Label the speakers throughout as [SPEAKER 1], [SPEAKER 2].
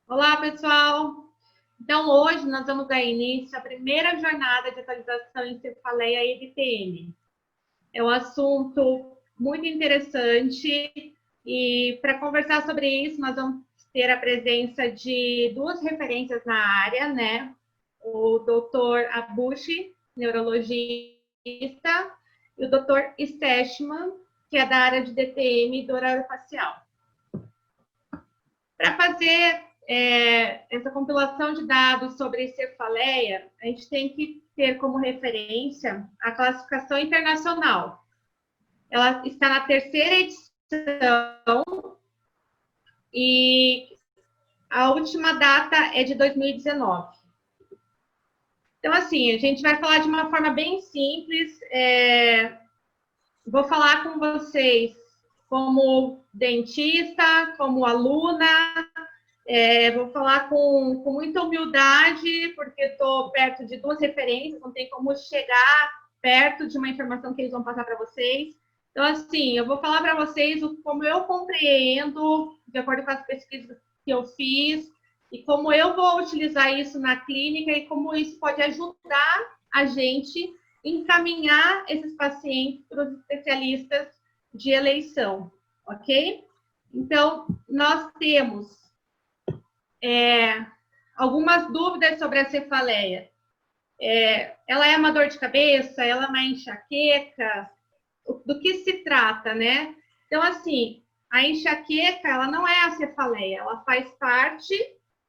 [SPEAKER 1] Olá, pessoal! Então, hoje nós vamos dar início à primeira jornada de atualização em cefaleia e EBTM. É um assunto muito interessante e, para conversar sobre isso, nós vamos ter a presença de duas referências na área, né? O Dr. Abushi, neurologista, e o Dr. Stechman, que é da área de DTM e dor orofacial. Para fazer essa compilação de dados sobre cefaleia, a gente tem que ter como referência a classificação internacional. Ela está na terceira edição e a última data é de 2019. Então, assim, a gente vai falar de uma forma bem simples. Vou falar com vocês como dentista, como aluna. Vou falar com muita humildade, porque estou perto de duas referências, não tem como chegar perto de uma informação que eles vão passar para vocês. Então, assim, eu vou falar para vocês como eu compreendo, de acordo com as pesquisas que eu fiz, e como eu vou utilizar isso na clínica e como isso pode ajudar a gente a encaminhar esses pacientes para os especialistas de eleição, ok? Então, nós temos algumas dúvidas sobre a cefaleia. Ela é uma dor de cabeça? Ela é uma enxaqueca? Do que se trata, né? Então, assim, a enxaqueca, ela não é a cefaleia, ela faz parte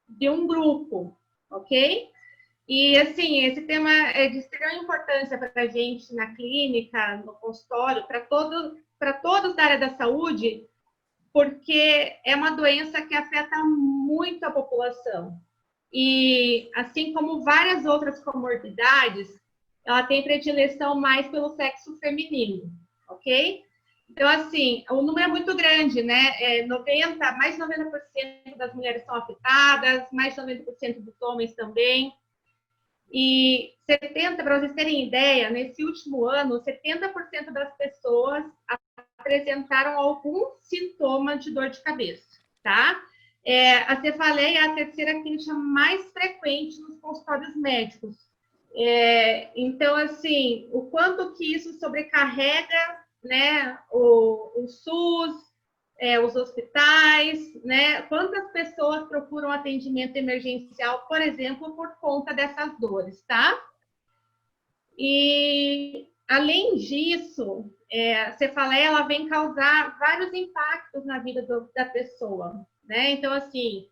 [SPEAKER 1] de um grupo, ok? E, assim, esse tema é de extrema importância para a gente na clínica, no consultório, para todos da área da saúde, porque é uma doença que afeta muito a população. E, assim como várias outras comorbidades, ela tem predileção mais pelo sexo feminino, ok? Então, assim, o número é muito grande, né? Mais de 90% das mulheres são afetadas, mais de 90% dos homens também. E 70%, para vocês terem ideia, nesse último ano, 70% das pessoas apresentaram algum sintoma de dor de cabeça, tá? A cefaleia é a terceira queixa mais frequente nos consultórios médicos. Então, assim, o quanto que isso sobrecarrega, né, o SUS, os hospitais, né? Quantas pessoas procuram atendimento emergencial, por exemplo, por conta dessas dores, tá? E, além disso, a cefaleia ela vem causar vários impactos na vida da pessoa, né? Então, assim,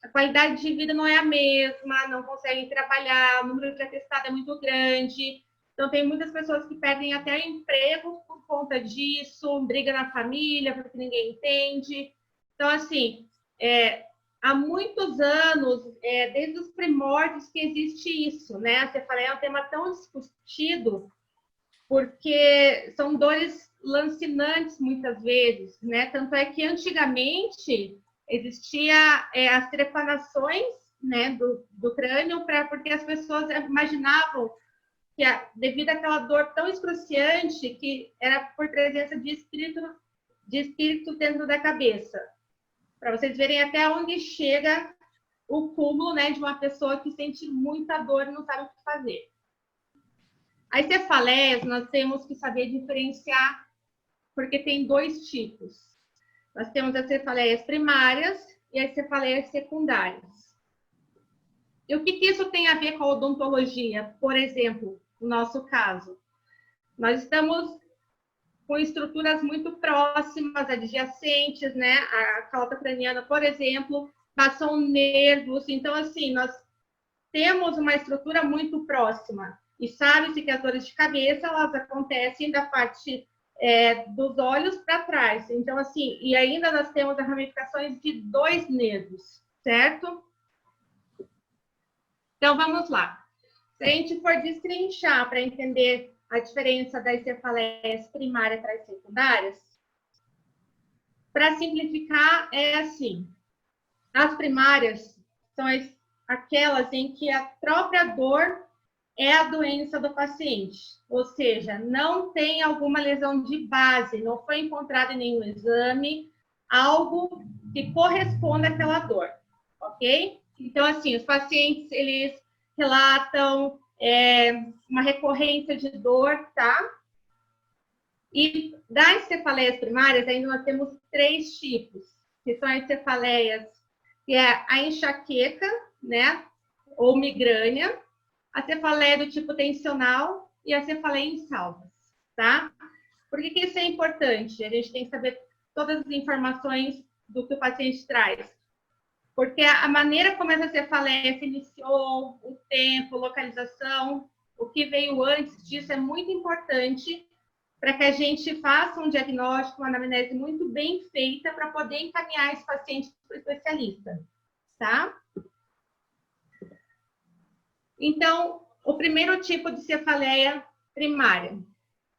[SPEAKER 1] a qualidade de vida não é a mesma, não conseguem trabalhar, o número de atestado é muito grande. Então, tem muitas pessoas que perdem até emprego por conta disso, briga na família porque ninguém entende. Então, assim, há muitos anos, desde os primórdios, que existe isso, né? A cefaleia é um tema tão discutido porque são dores lancinantes muitas vezes, né? Tanto é que antigamente existia as trepanações, né, do crânio, porque as pessoas imaginavam que, devido àquela dor tão excruciante, que era por presença de espírito dentro da cabeça. Para vocês verem até onde chega o cúmulo, né, de uma pessoa que sente muita dor e não sabe o que fazer. As cefaleias, nós temos que saber diferenciar, porque tem dois tipos. Nós temos as cefaleias primárias e as cefaleias secundárias. E o que isso tem a ver com a odontologia? Por exemplo, no nosso caso, nós estamos com estruturas muito próximas, adjacentes, né? A calota craniana, por exemplo, passam nervos. Então, assim, nós temos uma estrutura muito próxima. E sabe-se que as dores de cabeça, elas acontecem da parte dos olhos para trás. Então, assim, e ainda nós temos as ramificações de dois nervos, certo? Então, vamos lá. Se a gente for destrinchar para entender a diferença das cefaleias primárias para as secundárias, para simplificar, é assim. As primárias são aquelas em que a própria dor é a doença do paciente, ou seja, não tem alguma lesão de base, não foi encontrada em nenhum exame, algo que corresponda àquela dor, ok? Então, assim, os pacientes, eles relatam uma recorrência de dor, tá? E das cefaleias primárias, ainda nós temos 3 tipos, que são as cefaleias, que é a enxaqueca, né? Ou migrânia, a cefaleia do tipo tensional e a cefaleia em salvas, tá? Por que isso é importante? A gente tem que saber todas as informações do que o paciente traz. Porque a maneira como essa cefaleia se iniciou, o tempo, localização, o que veio antes disso é muito importante para que a gente faça um diagnóstico, uma anamnese muito bem feita para poder encaminhar esse paciente para o especialista, tá? Então, o primeiro tipo de cefaleia primária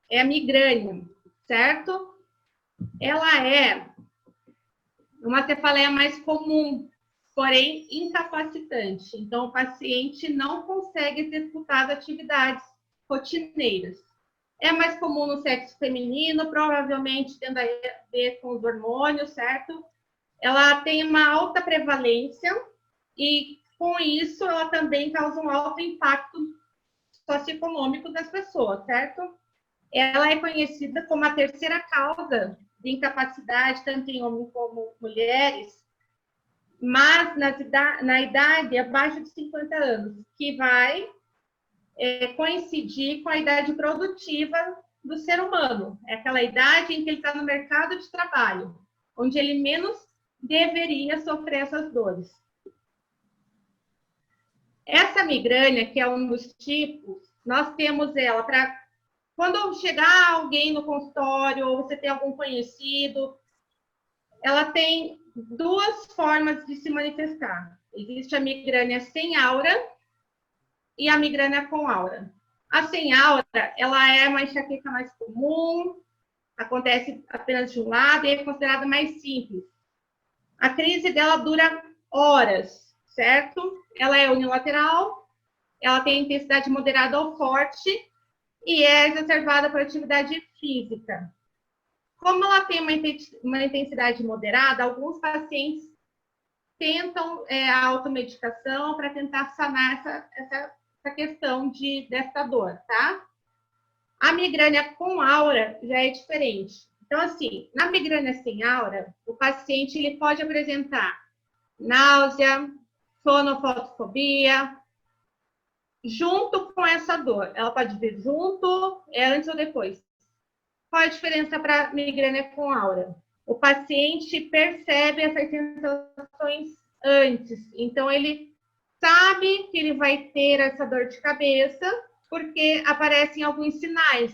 [SPEAKER 1] é a migrânia, certo? Ela é uma cefaleia mais comum, porém incapacitante. Então, o paciente não consegue executar as atividades rotineiras. É mais comum no sexo feminino, provavelmente tendo a ver com os hormônios, certo? Ela tem uma alta prevalência e, com isso, ela também causa um alto impacto socioeconômico das pessoas, certo? Ela é conhecida como a terceira causa de incapacidade, tanto em homens como mulheres, mas na idade abaixo de 50 anos, que vai coincidir com a idade produtiva do ser humano. É aquela idade em que ele está no mercado de trabalho, onde ele menos deveria sofrer essas dores. Essa migrânia, que é um dos tipos, nós temos ela para quando chegar alguém no consultório, ou você tem algum conhecido, ela tem 2 formas de se manifestar. Existe a migrânia sem aura e a migrânia com aura. A sem aura, ela é uma enxaqueca mais comum, acontece apenas de um lado e é considerada mais simples. A crise dela dura horas, certo? Ela é unilateral, ela tem intensidade moderada ou forte e é exacerbada por atividade física. Como ela tem uma intensidade moderada, alguns pacientes tentam a automedicação para tentar sanar essa questão dessa dor, tá? A migrânia com aura já é diferente. Então, assim, na migrânia sem aura, o paciente ele pode apresentar náusea, sonofotofobia, junto com essa dor. Ela pode vir junto, antes ou depois. Qual a diferença para migrânia com aura? O paciente percebe essas sensações antes. Então, ele sabe que ele vai ter essa dor de cabeça porque aparecem alguns sinais,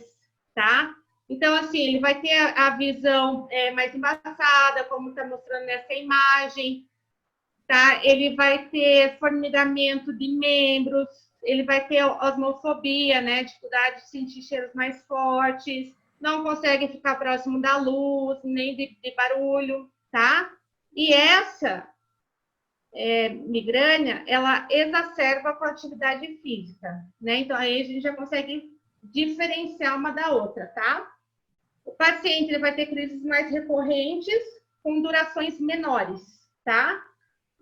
[SPEAKER 1] tá? Então, assim, ele vai ter a visão mais embaçada, como está mostrando nessa imagem, tá? Ele vai ter formigamento de membros, ele vai ter osmofobia, né? Dificuldade de sentir cheiros mais fortes, não consegue ficar próximo da luz, nem de barulho, tá? E essa migrânia, ela exacerba com a atividade física, né? Então, aí a gente já consegue diferenciar uma da outra, tá? O paciente ele vai ter crises mais recorrentes, com durações menores, tá?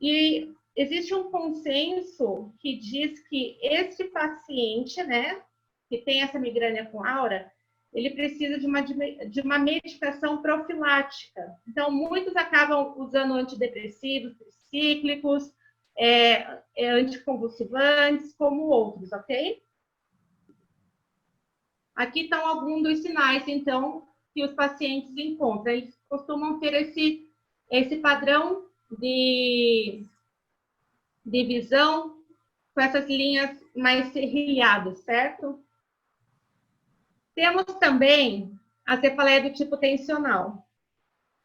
[SPEAKER 1] E existe um consenso que diz que esse paciente, né, que tem essa migrânia com aura, ele precisa de uma medicação profilática. Então, muitos acabam usando antidepressivos cíclicos, anticonvulsivantes, como outros, ok? Aqui estão alguns dos sinais, então, que os pacientes encontram. Eles costumam ter esse padrão de visão com essas linhas mais serrilhadas, certo? Temos também a cefaleia do tipo tensional,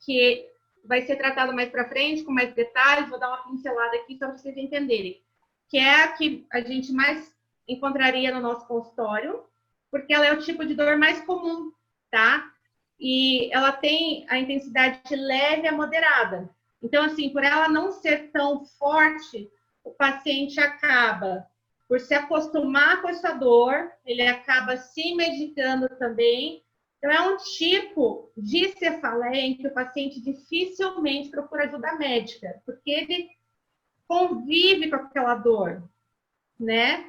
[SPEAKER 1] que vai ser tratado mais para frente, com mais detalhes, vou dar uma pincelada aqui só para vocês entenderem, que é a que a gente mais encontraria no nosso consultório, porque ela é o tipo de dor mais comum, tá? E ela tem a intensidade leve a moderada. Então, assim, por ela não ser tão forte, o paciente acaba por se acostumar com essa dor, ele acaba se medicando também. Então, é um tipo de cefaleia em que o paciente dificilmente procura ajuda médica, porque ele convive com aquela dor, né?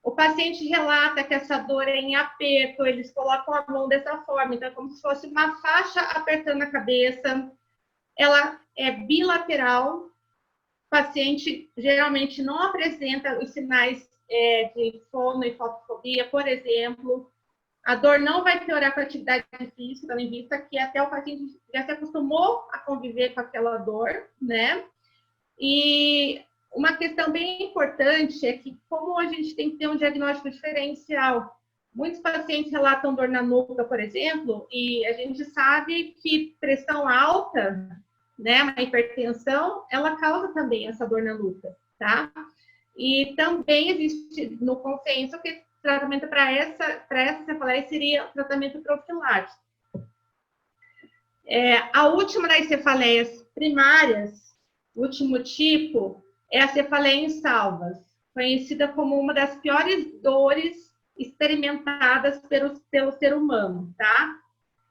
[SPEAKER 1] O paciente relata que essa dor é em aperto, eles colocam a mão dessa forma, então é como se fosse uma faixa apertando a cabeça. Ela é bilateral, o paciente geralmente não apresenta os sinais de sono e fotofobia, por exemplo. A dor não vai piorar com a atividade física, tendo em vista que até o paciente já se acostumou a conviver com aquela dor, né? E uma questão bem importante é que, como a gente tem que ter um diagnóstico diferencial, muitos pacientes relatam dor na nuca, por exemplo, e a gente sabe que pressão alta, né, uma hipertensão, ela causa também essa dor na nuca, tá? E também existe no consenso que tratamento para essa cefaleia seria tratamento profilático. A última das cefaleias primárias, o último tipo, é a cefaleia insalvas, conhecida como uma das piores dores experimentadas pelo ser humano, tá?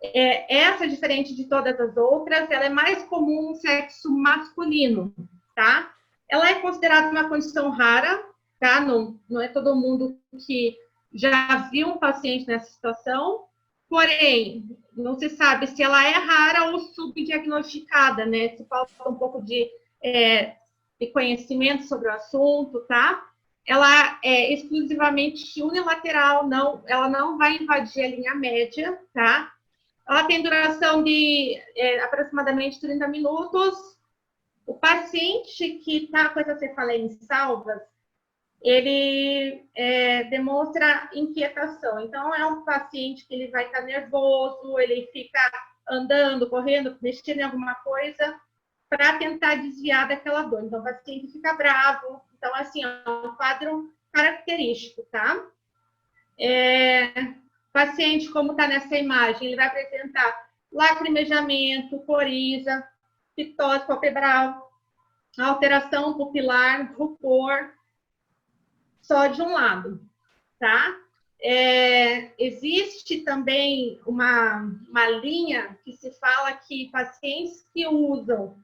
[SPEAKER 1] Essa, diferente de todas as outras, ela é mais comum no sexo masculino, tá? Ela é considerada uma condição rara, tá? Não é todo mundo que já viu um paciente nessa situação, porém, não se sabe se ela é rara ou subdiagnosticada, né? Se falta um pouco de conhecimento sobre o assunto, tá? Ela é exclusivamente unilateral, ela não vai invadir a linha média, tá? Ela tem duração de aproximadamente 30 minutos. O paciente que está com essa cefaleia insalvas, ele demonstra inquietação. Então, é um paciente que ele vai estar nervoso, ele fica andando, correndo, mexendo em alguma coisa para tentar desviar daquela dor. Então, o paciente fica bravo. Então, assim, é um quadro característico, tá? O paciente, como está nessa imagem, ele vai apresentar lacrimejamento, coriza, fitose palpebral, alteração pupilar, rubor, só de um lado, tá? Existe também uma linha que se fala que pacientes que usam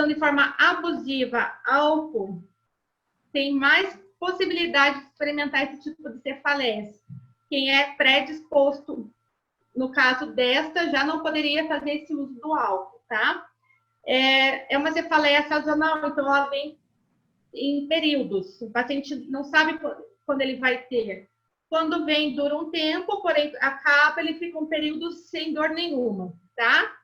[SPEAKER 1] de forma abusiva álcool têm mais possibilidade de experimentar esse tipo de cefaleia. Quem é predisposto, no caso desta, já não poderia fazer esse uso do álcool, tá? É uma cefaleia sazonal, então ela vem em períodos. O paciente não sabe quando ele vai ter. Quando vem, dura um tempo, porém acaba, ele fica um período sem dor nenhuma, tá?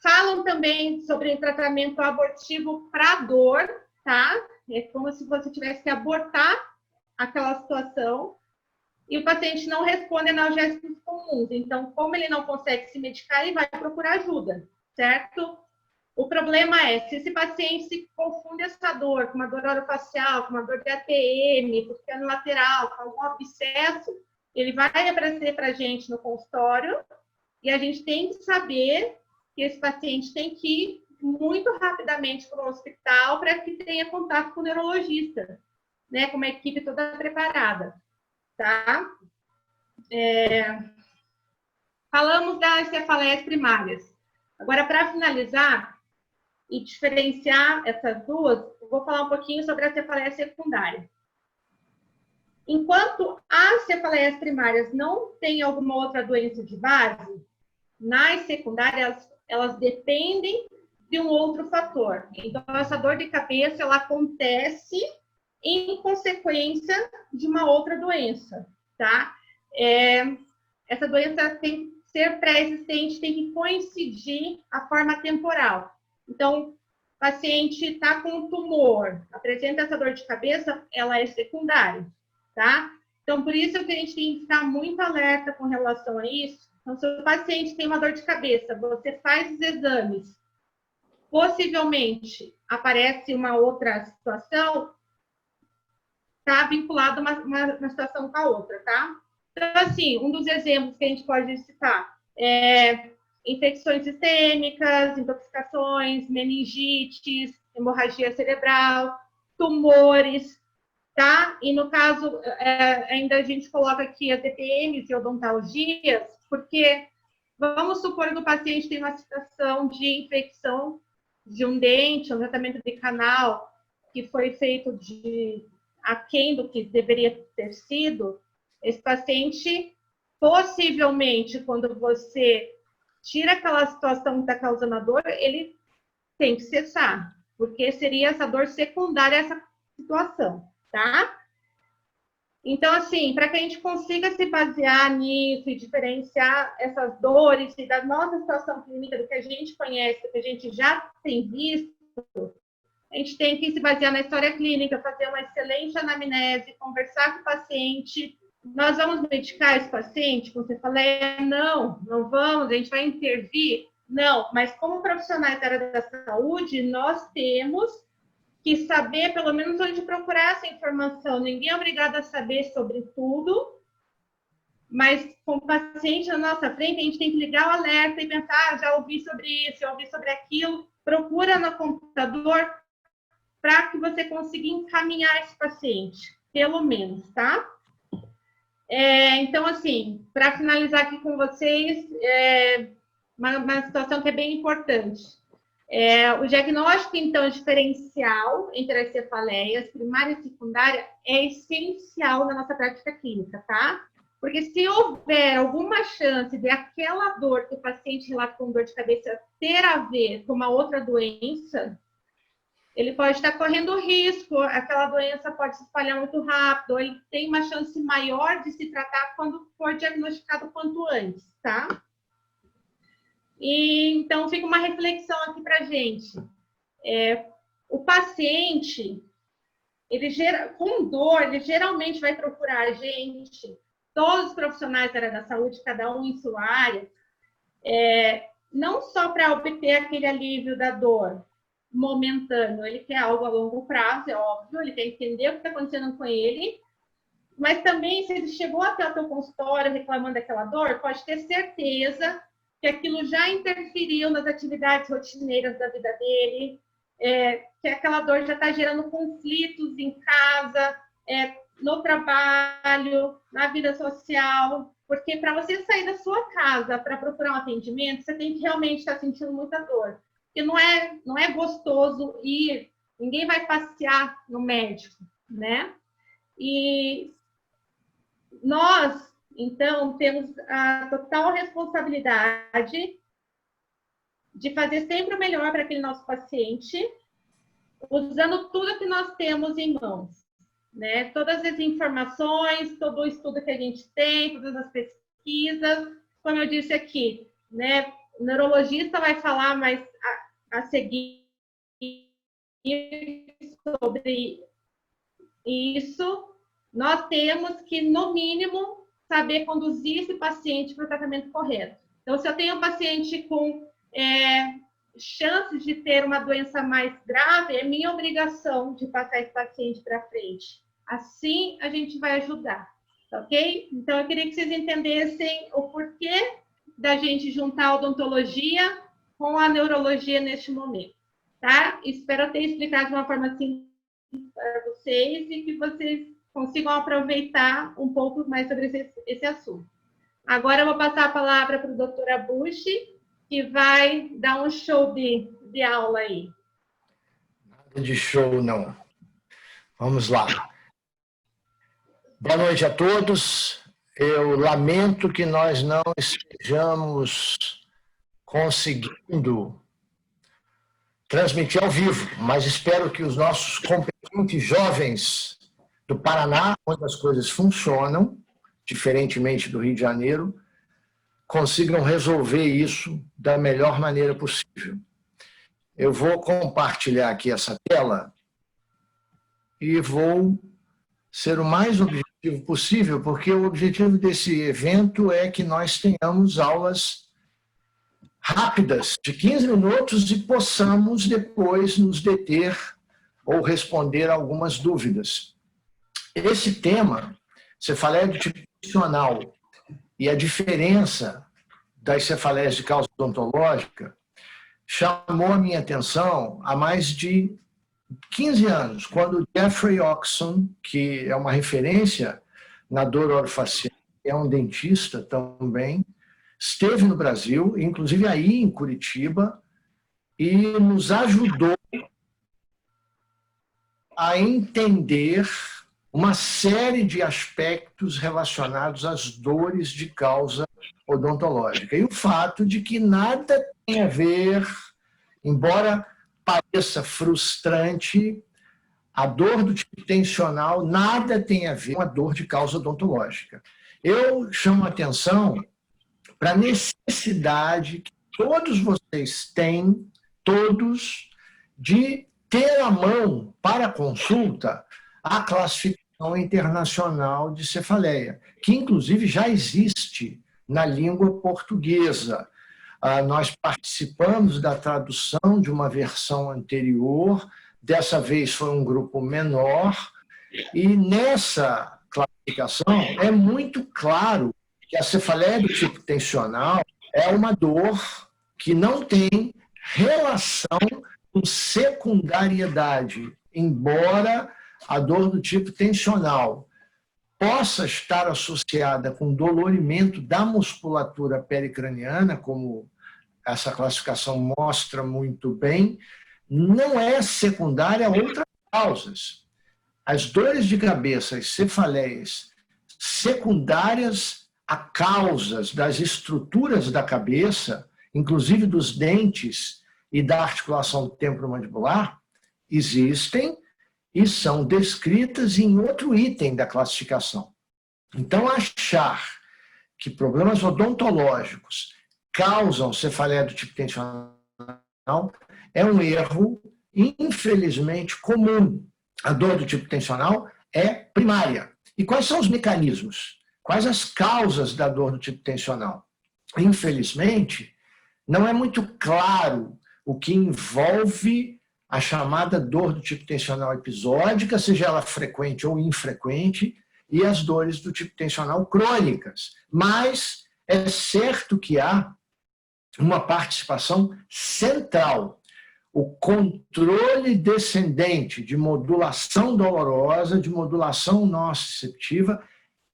[SPEAKER 1] Falam também sobre tratamento abortivo para dor, tá? É como se você tivesse que abortar aquela situação e o paciente não responde a analgésicos comuns. Então, como ele não consegue se medicar, ele vai procurar ajuda, certo? O problema é, se esse paciente se confunde essa dor com uma dor orofacial, com uma dor de ATM, com piano lateral, com algum abscesso, ele vai aparecer para a gente no consultório e a gente tem que saber que esse paciente tem que ir muito rapidamente para o hospital para que tenha contato com o neurologista, né, com uma equipe toda preparada, tá? Falamos das cefaleias primárias. Agora, para finalizar e diferenciar essas duas, eu vou falar um pouquinho sobre a cefaleia secundária. Enquanto as cefaleias primárias não têm alguma outra doença de base, nas secundárias, elas dependem de um outro fator. Então, essa dor de cabeça, ela acontece em consequência de uma outra doença, tá? Essa doença tem que ser pré-existente, tem que coincidir a forma temporal. Então, o paciente está com um tumor, apresenta essa dor de cabeça, ela é secundária, tá? Então, por isso que a gente tem que ficar muito alerta com relação a isso. Então, se o paciente tem uma dor de cabeça, você faz os exames, possivelmente aparece uma outra situação, está vinculado uma situação com a outra, tá? Então, assim, um dos exemplos que a gente pode citar é infecções sistêmicas, intoxicações, meningites, hemorragia cerebral, tumores, tá? E no caso, ainda a gente coloca aqui as EPMs e odontologias, porque vamos supor que o paciente tem uma situação de infecção de um dente, um tratamento de canal que foi feito aquém do que deveria ter sido. Esse paciente, possivelmente, quando você tira aquela situação que está causando a dor, ele tem que cessar, porque seria essa dor secundária a essa situação, tá? Então, assim, para que a gente consiga se basear nisso e diferenciar essas dores e da nossa situação clínica, do que a gente conhece, do que a gente já tem visto, a gente tem que se basear na história clínica, fazer uma excelente anamnese, conversar com o paciente. Nós vamos medicar esse paciente? Como você falou, não, não vamos, a gente vai intervir? Não, mas como profissionais da área da saúde, nós temos que saber pelo menos onde procurar essa informação. Ninguém é obrigado a saber sobre tudo, mas com o paciente na nossa frente, a gente tem que ligar o alerta e pensar, já ouvi sobre isso, já ouvi sobre aquilo. Procura no computador para que você consiga encaminhar esse paciente, pelo menos, tá? Então, assim, para finalizar aqui com vocês, uma situação que é bem importante. O diagnóstico, então, diferencial entre as cefaleias, primária e secundária, é essencial na nossa prática clínica, tá? Porque se houver alguma chance de aquela dor que o paciente relata com dor de cabeça ter a ver com uma outra doença, ele pode estar correndo risco, aquela doença pode se espalhar muito rápido, ele tem uma chance maior de se tratar quando for diagnosticado quanto antes, tá? E, então, fica uma reflexão aqui para a gente. O paciente, com dor, ele geralmente vai procurar a gente, todos os profissionais da área da saúde, cada um em sua área, não só para obter aquele alívio da dor momentâneo, ele quer algo a longo prazo, é óbvio, ele quer entender o que está acontecendo com ele, mas também, se ele chegou até o teu consultório reclamando daquela dor, pode ter certeza que aquilo já interferiu nas atividades rotineiras da vida dele, que aquela dor já está gerando conflitos em casa, no trabalho, na vida social, porque para você sair da sua casa para procurar um atendimento, você tem que realmente estar sentindo muita dor. Porque não é gostoso ir, ninguém vai passear no médico, né? E nós, então, temos a total responsabilidade de fazer sempre o melhor para aquele nosso paciente, usando tudo que nós temos em mãos, né? Todas as informações, todo o estudo que a gente tem, todas as pesquisas, como eu disse aqui, né? O neurologista vai falar mais a seguir sobre isso. Nós temos que, no mínimo, saber conduzir esse paciente para o tratamento correto. Então, se eu tenho um paciente com chances de ter uma doença mais grave, é minha obrigação de passar esse paciente para frente. Assim, a gente vai ajudar, ok? Então, eu queria que vocês entendessem o porquê da gente juntar a odontologia com a neurologia neste momento, tá? Espero ter explicado de uma forma assim para vocês e que vocês consigam aproveitar um pouco mais sobre esse assunto. Agora eu vou passar a palavra para o Dr. Abushi, que vai dar um show de aula aí.
[SPEAKER 2] Nada de show, não. Vamos lá. Boa noite a todos. Eu lamento que nós não estejamos conseguindo transmitir ao vivo, mas espero que os nossos competentes jovens do Paraná, onde as coisas funcionam, diferentemente do Rio de Janeiro, consigam resolver isso da melhor maneira possível. Eu vou compartilhar aqui essa tela e vou ser o mais objetivo possível, porque o objetivo desse evento é que nós tenhamos aulas rápidas, de 15 minutos, e possamos depois nos deter ou responder algumas dúvidas. Esse tema, cefaleia do tipo funcional e a diferença das cefaleias de causa odontológica, chamou a minha atenção há mais de 15 anos, quando Jeffrey Oxon, que é uma referência na dor orofacial, é um dentista também, esteve no Brasil, inclusive aí em Curitiba, e nos ajudou a entender uma série de aspectos relacionados às dores de causa odontológica. E o fato de que nada tem a ver, embora pareça frustrante, a dor do tipo tensional nada tem a ver com a dor de causa odontológica. Eu chamo a atenção para a necessidade que todos vocês têm, todos, de ter à mão para consulta a classificação internacional de cefaleia, que inclusive já existe na língua portuguesa. Nós participamos da tradução de uma versão anterior, dessa vez foi um grupo menor, e nessa classificação é muito claro que a cefaleia do tipo tensional é uma dor que não tem relação com secundariedade, embora a dor do tipo tensional possa estar associada com dolorimento da musculatura pericraniana, como essa classificação mostra muito bem, não é secundária a outras causas. As dores de cabeça, as cefaleias secundárias a causas das estruturas da cabeça, inclusive dos dentes e da articulação temporomandibular, existem e são descritas em outro item da classificação. Então, achar que problemas odontológicos causam cefaleia do tipo tensional é um erro, infelizmente, comum. A dor do tipo tensional é primária. E quais são os mecanismos? Quais as causas da dor do tipo tensional? Infelizmente, não é muito claro o que envolve a chamada dor do tipo tensional episódica, seja ela frequente ou infrequente, e as dores do tipo tensional crônicas. Mas é certo que há uma participação central. O controle descendente de modulação dolorosa, de modulação nociceptiva,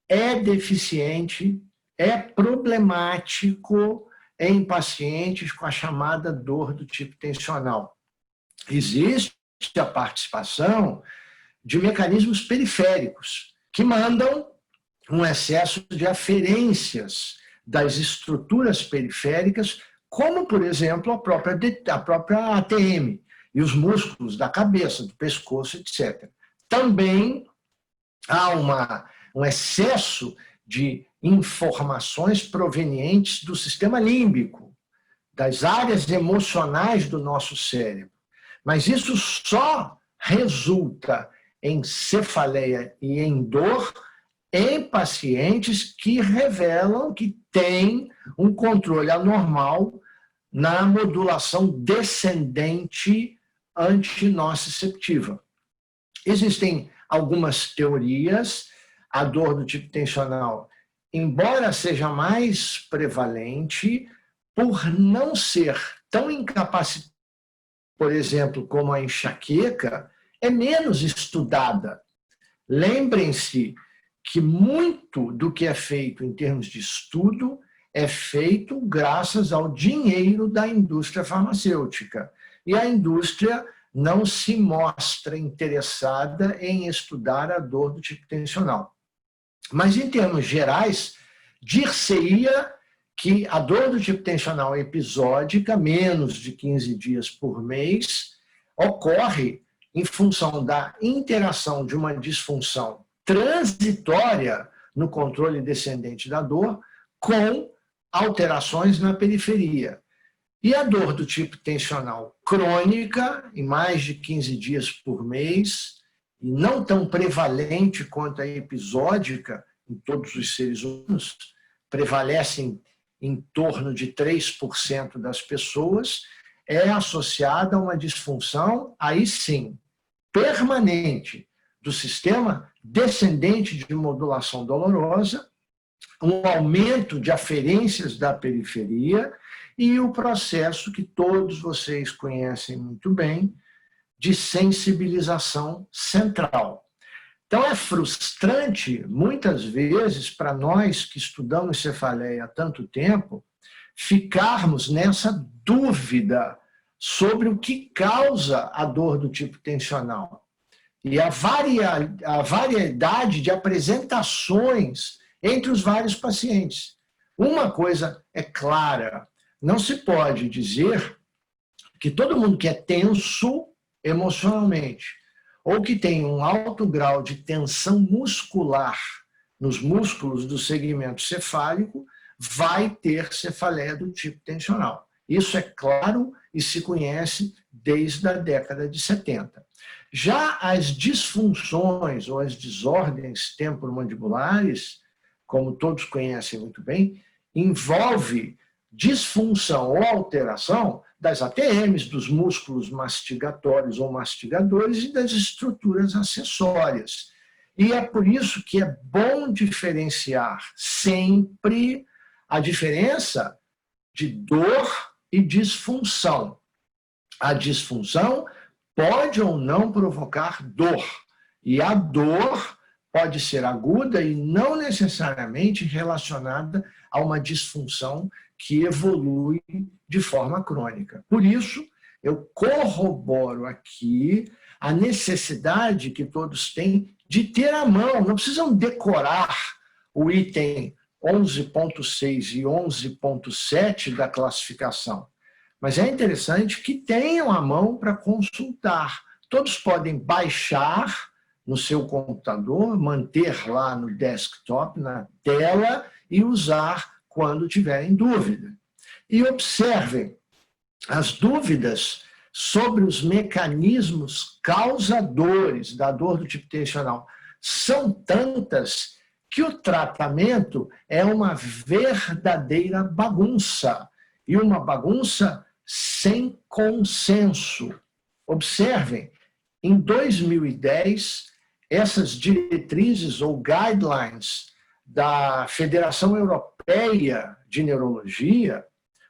[SPEAKER 2] é deficiente, é problemático em pacientes com a chamada dor do tipo tensional. Existe a participação de mecanismos periféricos que mandam um excesso de aferências das estruturas periféricas, como, por exemplo, a própria ATM e os músculos da cabeça, do pescoço, etc. Também há um excesso de informações provenientes do sistema límbico, das áreas emocionais do nosso cérebro. Mas isso só resulta em cefaleia e em dor em pacientes que revelam que têm um controle anormal na modulação descendente antinociceptiva. Existem algumas teorias. A dor do tipo tensional, embora seja mais prevalente, por não ser tão incapacitante, por exemplo, como a enxaqueca, é menos estudada. Lembrem-se que muito do que é feito em termos de estudo é feito graças ao dinheiro da indústria farmacêutica. E a indústria não se mostra interessada em estudar a dor do tipo tensional. Mas, em termos gerais, dir-se-ia que a dor do tipo tensional episódica, menos de 15 dias por mês, ocorre em função da interação de uma disfunção transitória no controle descendente da dor com alterações na periferia. E a dor do tipo tensional crônica, em mais de 15 dias por mês, e não tão prevalente quanto a episódica em todos os seres humanos, prevalecem em torno de 3% das pessoas, é associada a uma disfunção, aí sim, permanente do sistema descendente de modulação dolorosa, um aumento de aferências da periferia e o processo que todos vocês conhecem muito bem, de sensibilização central. Então, é frustrante, muitas vezes, para nós que estudamos cefaleia há tanto tempo, ficarmos nessa dúvida sobre o que causa a dor do tipo tensional. E a variedade de apresentações entre os vários pacientes. Uma coisa é clara, não se pode dizer que todo mundo que é tenso emocionalmente, ou que tem um alto grau de tensão muscular nos músculos do segmento cefálico, vai ter cefaleia do tipo tensional. Isso é claro e se conhece desde a década de 70. Já as disfunções ou as desordens temporomandibulares, como todos conhecem muito bem, envolve disfunção ou alteração das ATMs, dos músculos mastigatórios ou mastigadores e das estruturas acessórias. E é por isso que é bom diferenciar sempre a diferença de dor e disfunção. A disfunção pode ou não provocar dor, e a dor pode ser aguda e não necessariamente relacionada a uma disfunção que evolui de forma crônica. Por isso, eu corroboro aqui a necessidade que todos têm de ter à mão, não precisam decorar o item 11.6 e 11.7 da classificação, mas é interessante que tenham à mão para consultar. Todos podem baixar no seu computador, manter lá no desktop, na tela, e usar quando tiverem dúvida. E observem, as dúvidas sobre os mecanismos causadores da dor do tipo tensional são tantas que o tratamento é uma verdadeira bagunça, e uma bagunça sem consenso. Observem, em 2010, essas diretrizes ou guidelines da Federação Europeia de Neurologia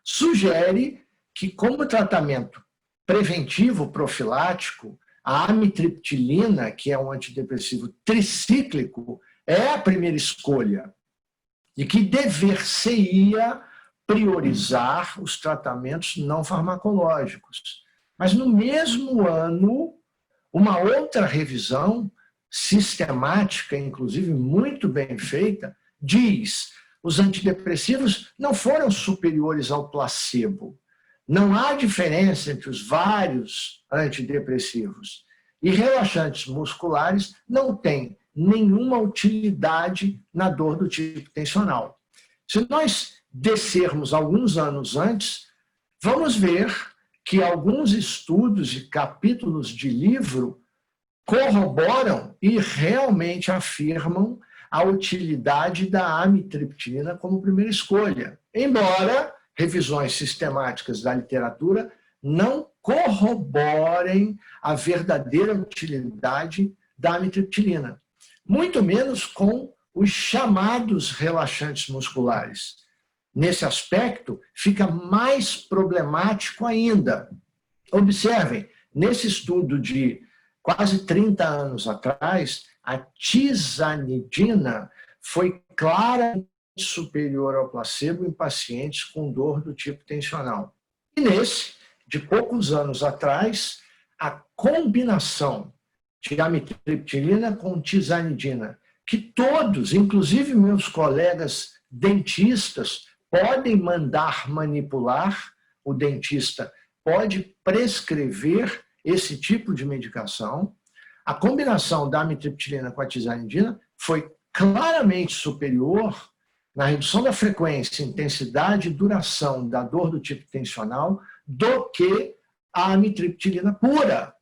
[SPEAKER 2] sugere que, como tratamento preventivo profilático, a amitriptilina, que é um antidepressivo tricíclico, é a primeira escolha, e que dever-se-ia priorizar os tratamentos não farmacológicos. Mas no mesmo ano, uma outra revisão sistemática, inclusive muito bem feita, diz: os antidepressivos não foram superiores ao placebo. Não há diferença entre os vários antidepressivos. E relaxantes musculares não têm nenhuma utilidade na dor do tipo tensional. Se nós descermos alguns anos antes, vamos ver que alguns estudos e capítulos de livro corroboram e realmente afirmam a utilidade da amitriptilina como primeira escolha, embora revisões sistemáticas da literatura não corroborem a verdadeira utilidade da amitriptilina, muito menos com os chamados relaxantes musculares. Nesse aspecto, fica mais problemático ainda. Observem, nesse estudo de quase 30 anos atrás, a tizanidina foi claramente superior ao placebo em pacientes com dor do tipo tensional. E nesse, de poucos anos atrás, a combinação de amitriptilina com tizanidina, que todos, inclusive meus colegas dentistas, podem mandar manipular, o dentista pode prescrever esse tipo de medicação. A combinação da amitriptilina com a tizanidina foi claramente superior na redução da frequência, intensidade e duração da dor do tipo tensional do que a amitriptilina pura.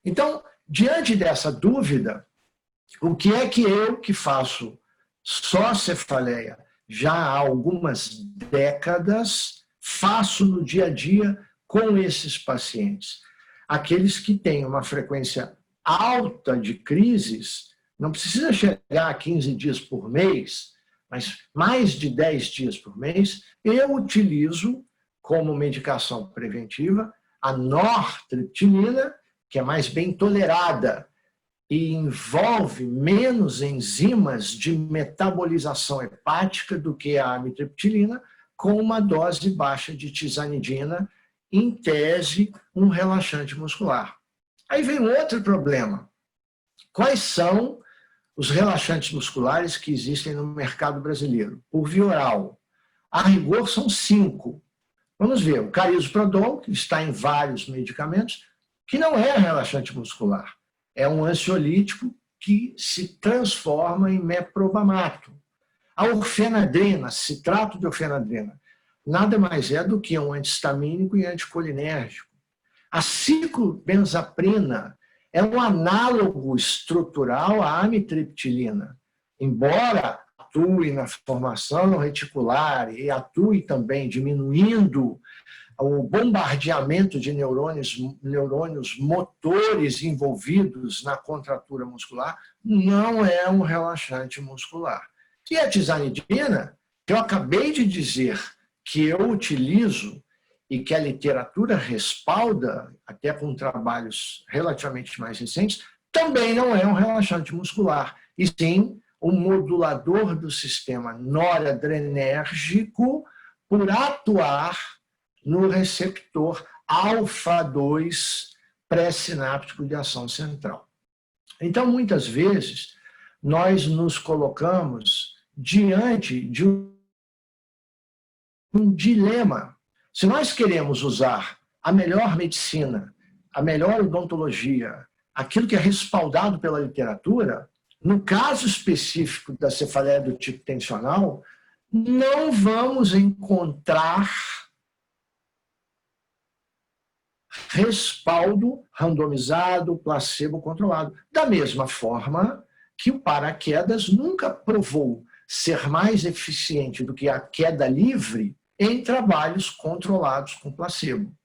[SPEAKER 2] Então, diante dessa dúvida, o que é que eu, que faço só cefaleia já há algumas décadas, faço no dia a dia com esses pacientes? Aqueles que têm uma frequência alta de crises, não precisa chegar a 15 dias por mês, mas mais de 10 dias por mês, eu utilizo como medicação preventiva a nortriptilina que é mais bem tolerada e envolve menos enzimas de metabolização hepática do que a amitriptilina, com uma dose baixa de tizanidina, em tese, um relaxante muscular. Aí vem um outro problema. Quais são os relaxantes musculares que existem no mercado brasileiro? Por via oral. A rigor, são 5. Vamos ver, o carisoprodol, que está em vários medicamentos, que não é relaxante muscular. É um ansiolítico que se transforma em meprovamato. A orfenadrina, citrato de orfenadrina, nada mais é do que um antihistamínico e anticolinérgico. A ciclobenzaprina é um análogo estrutural à amitriptilina, embora atue na formação reticular e atue também diminuindo o bombardeamento de neurônios motores envolvidos na contratura muscular, não é um relaxante muscular. E a tizanidina, que eu acabei de dizer que eu utilizo e que a literatura respalda, até com trabalhos relativamente mais recentes, também não é um relaxante muscular, e sim um modulador do sistema noradrenérgico por atuar no receptor alfa-2 pré-sináptico de ação central. Então, muitas vezes, nós nos colocamos diante de um dilema. Se nós queremos usar a melhor medicina, a melhor odontologia, aquilo que é respaldado pela literatura, no caso específico da cefaleia do tipo tensional, não vamos encontrar respaldo randomizado, placebo controlado. Da mesma forma que o paraquedas nunca provou ser mais eficiente do que a queda livre em trabalhos controlados com placebo.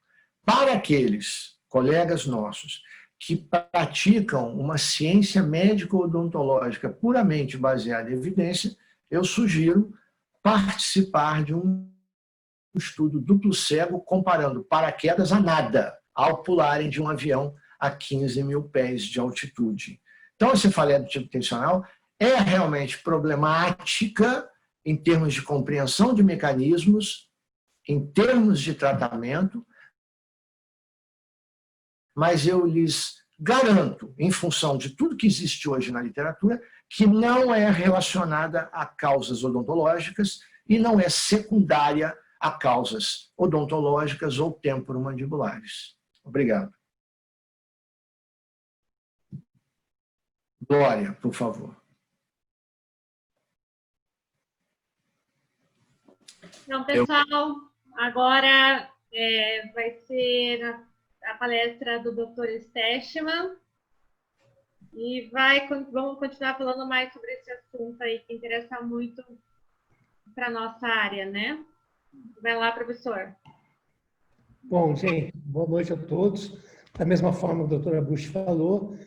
[SPEAKER 2] Para aqueles colegas nossos que praticam uma ciência médico-odontológica puramente baseada em evidência, eu sugiro participar de um estudo duplo cego comparando paraquedas a nada, ao pularem de um avião a 15 mil pés de altitude. Então, a cefaleia do tipo tensional é realmente problemática em termos de compreensão de mecanismos, em termos de tratamento, mas eu lhes garanto, em função de tudo que existe hoje na literatura, que não é relacionada a causas odontológicas e não é secundária a causas odontológicas ou temporomandibulares. Obrigado. Glória, por favor.
[SPEAKER 1] Então, pessoal, agora vai ser a palestra do Dr. Stechman e vamos continuar falando mais sobre esse assunto aí que interessa muito para a nossa área, né? Vai lá, professor.
[SPEAKER 3] Bom, gente, boa noite a todos. Da mesma forma que a doutora Busch falou,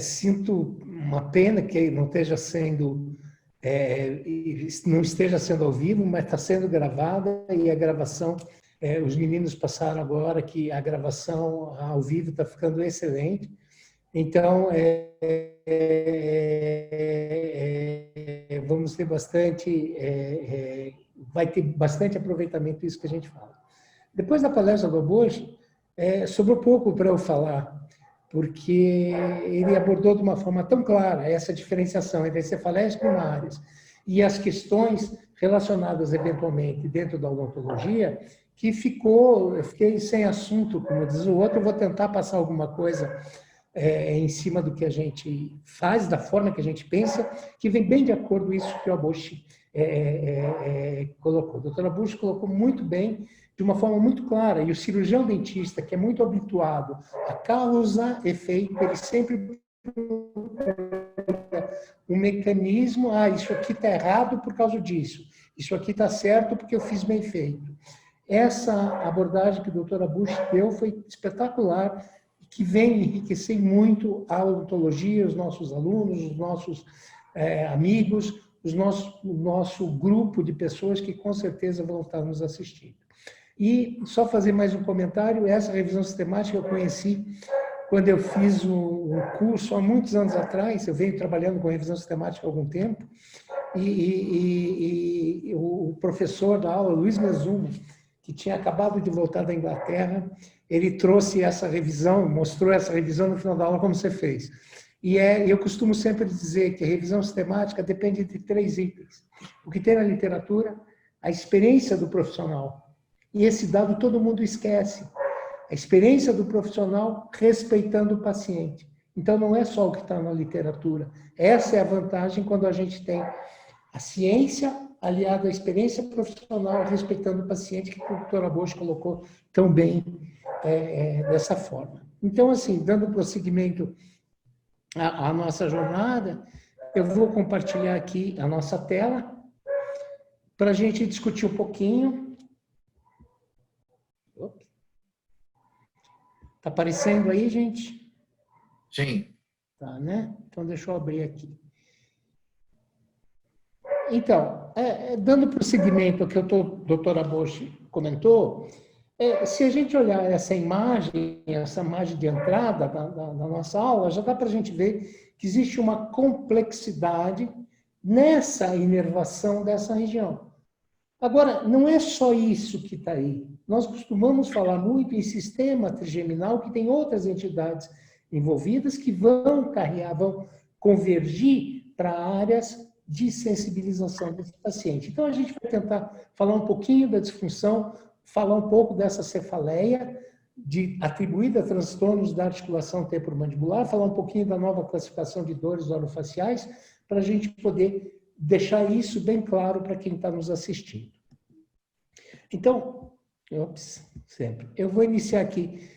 [SPEAKER 3] sinto uma pena que não esteja sendo ao vivo, mas está sendo gravada e a gravação, os meninos passaram agora que a gravação ao vivo está ficando excelente. Então, vamos ter bastante, vai ter bastante aproveitamento disso que a gente fala. Depois da palestra do Busch, sobrou pouco para eu falar, porque ele abordou de uma forma tão clara essa diferenciação entre as cefaleias primárias e as questões relacionadas eventualmente dentro da odontologia, que eu fiquei sem assunto, como diz o outro. Eu vou tentar passar alguma coisa em cima do que a gente faz, da forma que a gente pensa, que vem bem de acordo com isso que a Busch colocou. A doutora Busch colocou muito bem, de uma forma muito clara, e o cirurgião dentista, que é muito habituado a causa-efeito, ele sempre um mecanismo, isso aqui está errado por causa disso, isso aqui está certo porque eu fiz bem feito. Essa abordagem que a doutora Busch deu foi espetacular, que vem enriquecer muito a odontologia, os nossos alunos, os nossos amigos, o nosso grupo de pessoas que com certeza vão estar nos assistindo. E só fazer mais um comentário, essa revisão sistemática eu conheci quando eu fiz um curso há muitos anos atrás, eu venho trabalhando com revisão sistemática há algum tempo, e o professor da aula, Luiz Mezuma, que tinha acabado de voltar da Inglaterra, ele trouxe essa revisão, mostrou essa revisão no final da aula, como você fez. E eu costumo sempre dizer que a revisão sistemática depende de 3 itens. O que tem na literatura, a experiência do profissional. E esse dado todo mundo esquece. A experiência do profissional respeitando o paciente. Então, não é só o que está na literatura. Essa é a vantagem quando a gente tem a ciência aliada à experiência profissional, respeitando o paciente, que o Dr. Aboshi colocou tão bem dessa forma. Então, assim, dando prosseguimento à nossa jornada, eu vou compartilhar aqui a nossa tela para a gente discutir um pouquinho. Está aparecendo aí, gente?
[SPEAKER 2] Sim.
[SPEAKER 3] Tá, né? Então, deixa eu abrir aqui. Então, dando prosseguimento ao que o doutor Aboshi comentou, se a gente olhar essa imagem de entrada da nossa aula, já dá para a gente ver que existe uma complexidade nessa inervação dessa região. Agora, não é só isso que está aí. Nós costumamos falar muito em sistema trigeminal, que tem outras entidades envolvidas que vão carregar, vão convergir para áreas de sensibilização desse paciente. Então, a gente vai tentar falar um pouquinho da disfunção, falar um pouco dessa cefaleia atribuída a transtornos da articulação temporomandibular, falar um pouquinho da nova classificação de dores orofaciais, para a gente poder deixar isso bem claro para quem está nos assistindo. Então, eu vou iniciar aqui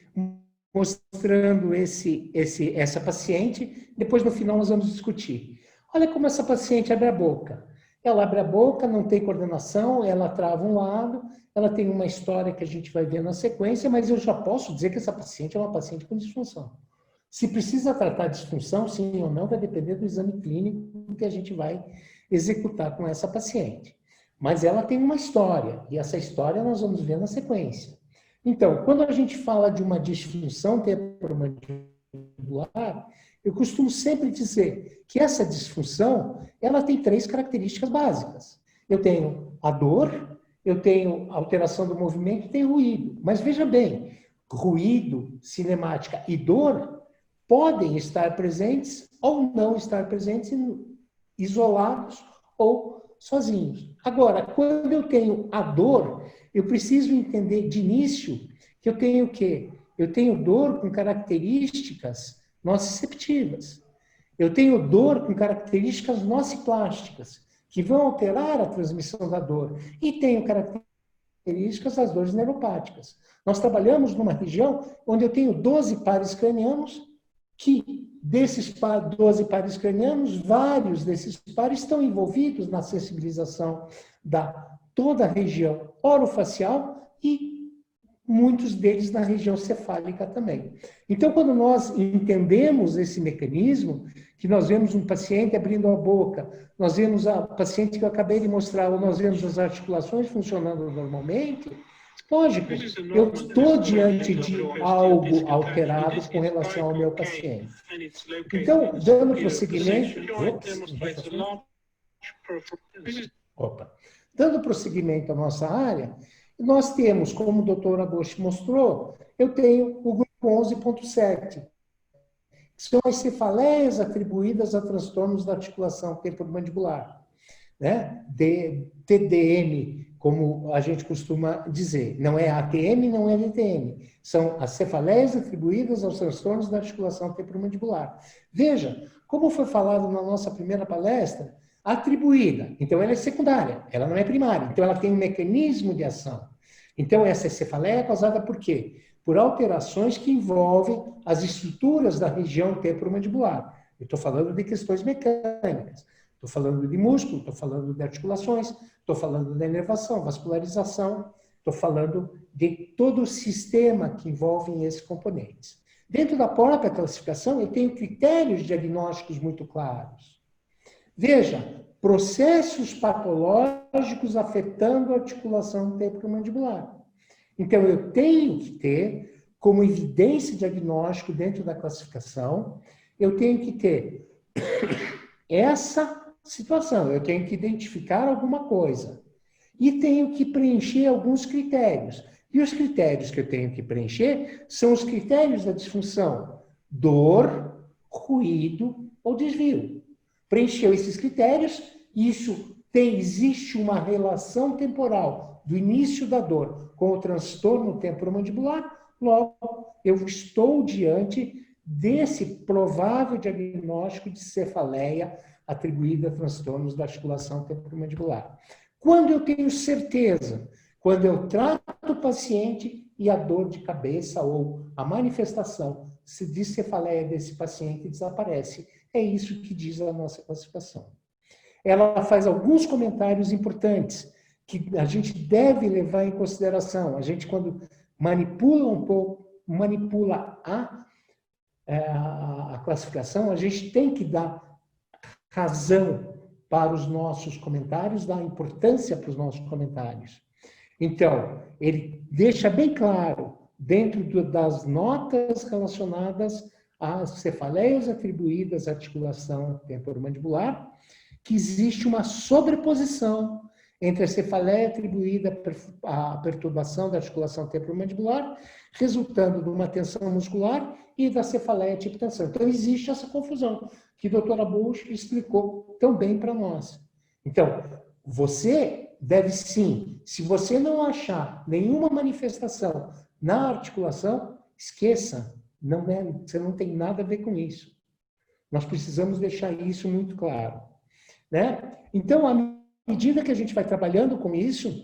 [SPEAKER 3] mostrando essa paciente, depois no final nós vamos discutir. Olha como essa paciente abre a boca. Ela abre a boca, não tem coordenação, ela trava um lado, ela tem uma história que a gente vai ver na sequência, mas eu já posso dizer que essa paciente é uma paciente com disfunção. Se precisa tratar disfunção, sim ou não, vai depender do exame clínico que a gente vai executar com essa paciente. Mas ela tem uma história, e essa história nós vamos ver na sequência. Então, quando a gente fala de uma disfunção temporomandibular, eu costumo sempre dizer que essa disfunção, ela tem 3 características básicas. Eu tenho a dor, eu tenho alteração do movimento e tenho ruído. Mas veja bem, ruído, cinemática e dor podem estar presentes ou não estar presentes, isolados ou sozinhos. Agora, quando eu tenho a dor, eu preciso entender de início que eu tenho o quê? Eu tenho dor com características nociceptivas. Eu tenho dor com características nociplásticas, que vão alterar a transmissão da dor. E tenho características das dores neuropáticas. Nós trabalhamos numa região onde eu tenho 12 pares cranianos, que desses 12 pares cranianos, vários desses pares estão envolvidos na sensibilização da toda a região orofacial e muitos deles na região cefálica também. Então, quando nós entendemos esse mecanismo, que nós vemos um paciente abrindo a boca, nós vemos a paciente que eu acabei de mostrar, ou nós vemos as articulações funcionando normalmente, lógico, eu estou diante de algo alterado com relação ao meu paciente. Então, dando prosseguimento... Dando prosseguimento à nossa área, nós temos, como o Dr. Aboshi mostrou, eu tenho o grupo 11.7, que são as cefaleias atribuídas a transtornos da articulação temporomandibular, né? TDM, como a gente costuma dizer. Não é ATM, não é DTM. São as cefaleias atribuídas aos transtornos da articulação temporomandibular. Veja, como foi falado na nossa primeira palestra, atribuída. Então, ela é secundária, ela não é primária. Então, ela tem um mecanismo de ação. Então, essa cefaleia é causada por quê? Por alterações que envolvem as estruturas da região temporomandibular. Eu estou falando de questões mecânicas, estou falando de músculo, estou falando de articulações, estou falando da inervação, vascularização, estou falando de todo o sistema que envolve esses componentes. Dentro da própria classificação, eu tenho critérios diagnósticos muito claros. Veja, processos patológicos afetando a articulação temporomandibular. Então, eu tenho que ter como evidência diagnóstico dentro da classificação, eu tenho que ter essa situação, eu tenho que identificar alguma coisa e tenho que preencher alguns critérios. E os critérios que eu tenho que preencher são os critérios da disfunção: dor, ruído ou desvio. Preencheu esses critérios, existe uma relação temporal do início da dor com o transtorno temporomandibular, logo eu estou diante desse provável diagnóstico de cefaleia atribuída a transtornos da articulação temporomandibular. Quando eu tenho certeza, quando eu trato o paciente e a dor de cabeça ou a manifestação de cefaleia desse paciente desaparece. É isso que diz a nossa classificação. Ela faz alguns comentários importantes que a gente deve levar em consideração. A gente, quando manipula um pouco, manipula a classificação, a gente tem que dar razão para os nossos comentários, dar importância para os nossos comentários. Então, ele deixa bem claro, dentro das notas relacionadas às cefaleias atribuídas à articulação temporomandibular, que existe uma sobreposição entre a cefaleia atribuída à perturbação da articulação temporomandibular, resultando de uma tensão muscular, e da cefaleia tipo tensão. Então, existe essa confusão, que a doutora Bush explicou tão bem para nós. Então, você deve sim, se você não achar nenhuma manifestação na articulação, esqueça, você não tem nada a ver com isso. Nós precisamos deixar isso muito claro, né? Então, à medida que a gente vai trabalhando com isso,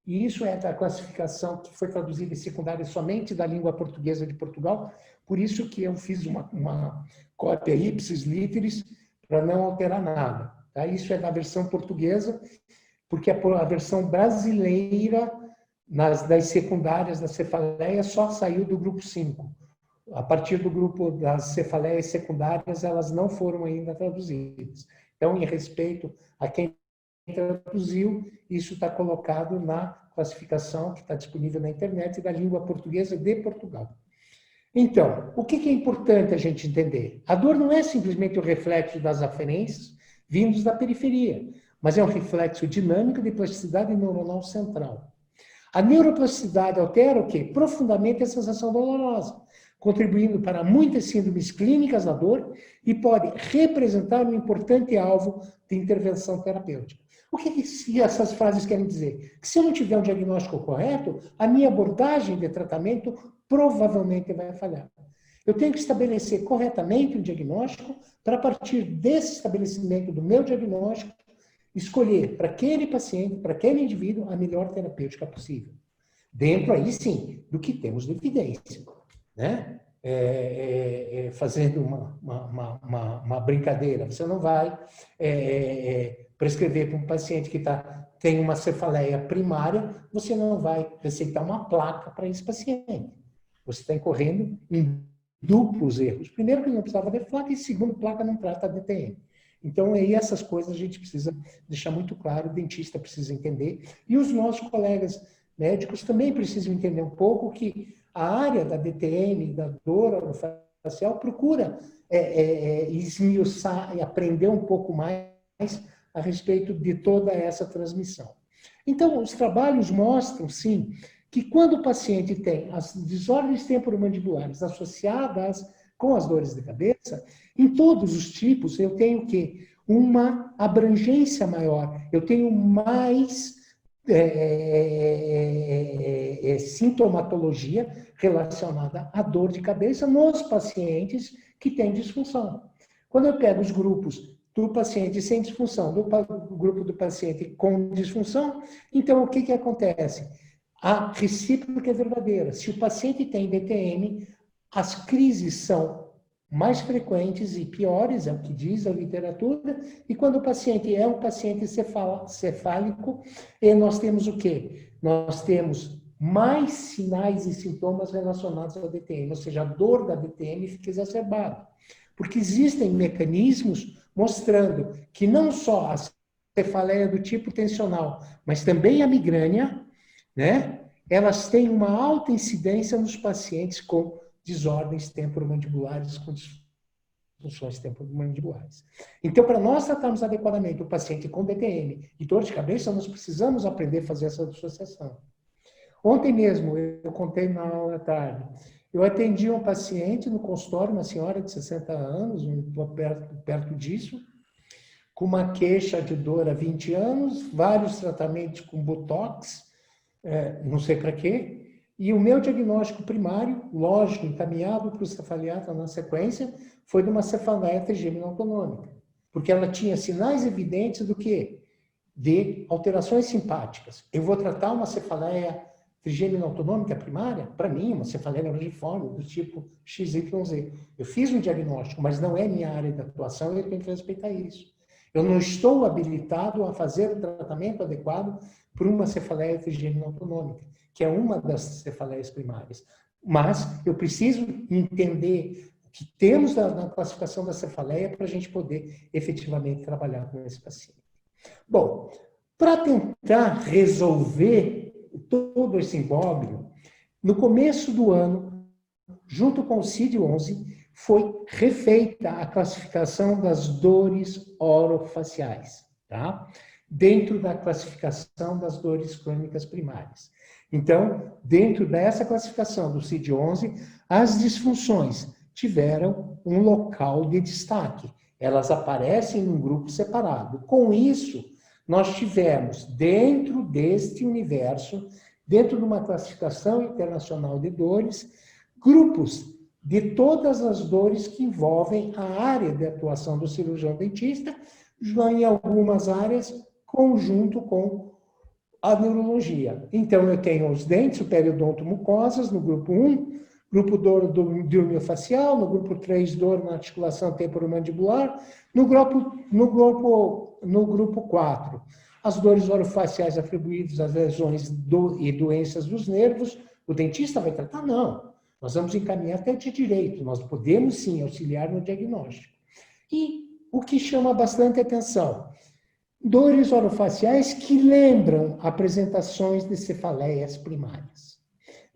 [SPEAKER 3] e isso é da classificação que foi traduzida em secundária somente da língua portuguesa de Portugal, por isso que eu fiz uma cópia ipsis literis para não alterar nada. Tá? Isso é da versão portuguesa, porque a versão brasileira das secundárias da cefaleia só saiu do grupo 5. A partir do grupo das cefaleias secundárias, elas não foram ainda traduzidas. Então, em respeito a quem traduziu, isso está colocado na classificação que está disponível na internet da língua portuguesa de Portugal. Então, o que é importante a gente entender? A dor não é simplesmente o reflexo das aferências vindos da periferia, mas é um reflexo dinâmico de plasticidade neuronal central. A neuroplasticidade altera o quê? Profundamente a sensação dolorosa, contribuindo para muitas síndromes clínicas da dor e pode representar um importante alvo de intervenção terapêutica. O que essas frases querem dizer? Que se eu não tiver um diagnóstico correto, a minha abordagem de tratamento provavelmente vai falhar. Eu tenho que estabelecer corretamente um diagnóstico para, a partir desse estabelecimento do meu diagnóstico, escolher para aquele paciente, para aquele indivíduo, a melhor terapêutica possível. Dentro, aí sim, do que temos de evidência, né? Fazendo uma brincadeira, você não vai prescrever para um paciente que tem uma cefaleia primária, você não vai receitar uma placa para esse paciente. Você está incorrendo em duplos erros. Primeiro, que não precisava de placa, e segundo, placa não trata DTM. Então, aí essas coisas a gente precisa deixar muito claro, o dentista precisa entender, e os nossos colegas médicos também precisam entender um pouco que a área da DTM, da dor orofacial, procura esmiuçar e aprender um pouco mais a respeito de toda essa transmissão. Então, os trabalhos mostram, sim, que quando o paciente tem as desordens temporomandibulares associadas com as dores de cabeça, em todos os tipos eu tenho o quê? Uma abrangência maior, eu tenho mais sintomatologia relacionada à dor de cabeça nos pacientes que têm disfunção. Quando eu pego os grupos do paciente sem disfunção, do grupo do paciente com disfunção, então o que acontece? A recíproca é verdadeira. Se o paciente tem DTM, as crises são mais frequentes e piores, é o que diz a literatura, e quando o paciente é um paciente cefálico, nós temos o quê? Nós temos mais sinais e sintomas relacionados ao DTM, ou seja, a dor da DTM fica exacerbada. Porque existem mecanismos mostrando que não só a cefaleia do tipo tensional, mas também a migrânia, né? elas têm uma alta incidência nos pacientes com desordens temporomandibulares, com disfunções temporomandibulares. Então, para nós tratarmos adequadamente o paciente com DTM e dor de cabeça, nós precisamos aprender a fazer essa associação. Ontem mesmo, eu contei na aula à tarde, eu atendi um paciente no consultório, uma senhora de 60 anos, perto disso, com uma queixa de dor há 20 anos, vários tratamentos com botox, não sei para quê, e o meu diagnóstico primário, lógico, encaminhado para o cefaliatra na sequência, foi de uma cefaleia trigêmina autonômica, porque ela tinha sinais evidentes do quê? De alterações simpáticas. Eu vou tratar uma cefaleia trigêmina autonômica primária? Para mim, uma cefaleia neuroniforme do tipo XYZ. Eu fiz um diagnóstico, mas não é minha área de atuação e eu tenho que respeitar isso. Eu não estou habilitado a fazer o tratamento adequado para uma cefaleia trigêmina autonômica, que é uma das cefaleias primárias. Mas eu preciso entender o que temos na classificação da cefaleia para a gente poder efetivamente trabalhar com esse paciente. Bom, para tentar resolver todo esse imbróglio, no começo do ano, junto com o CID-11, foi refeita a classificação das dores orofaciais, tá? Dentro da classificação das dores crônicas primárias. Então, dentro dessa classificação do CID-11, as disfunções tiveram um local de destaque. Elas aparecem num grupo separado. Com isso, nós tivemos, dentro deste universo, dentro de uma classificação internacional de dores, grupos de todas as dores que envolvem a área de atuação do cirurgião dentista, já em algumas áreas, conjunto com a neurologia. Então, eu tenho os dentes, o periodonto-mucosas, no grupo 1, grupo dor do miofascial, no grupo 3, dor na articulação temporomandibular, no grupo 4, as dores orofaciais atribuídas às lesões e doenças dos nervos. O dentista vai tratar? Não. Nós vamos encaminhar até de direito. Nós podemos, sim, auxiliar no diagnóstico. E o que chama bastante atenção, dores orofaciais que lembram apresentações de cefaleias primárias.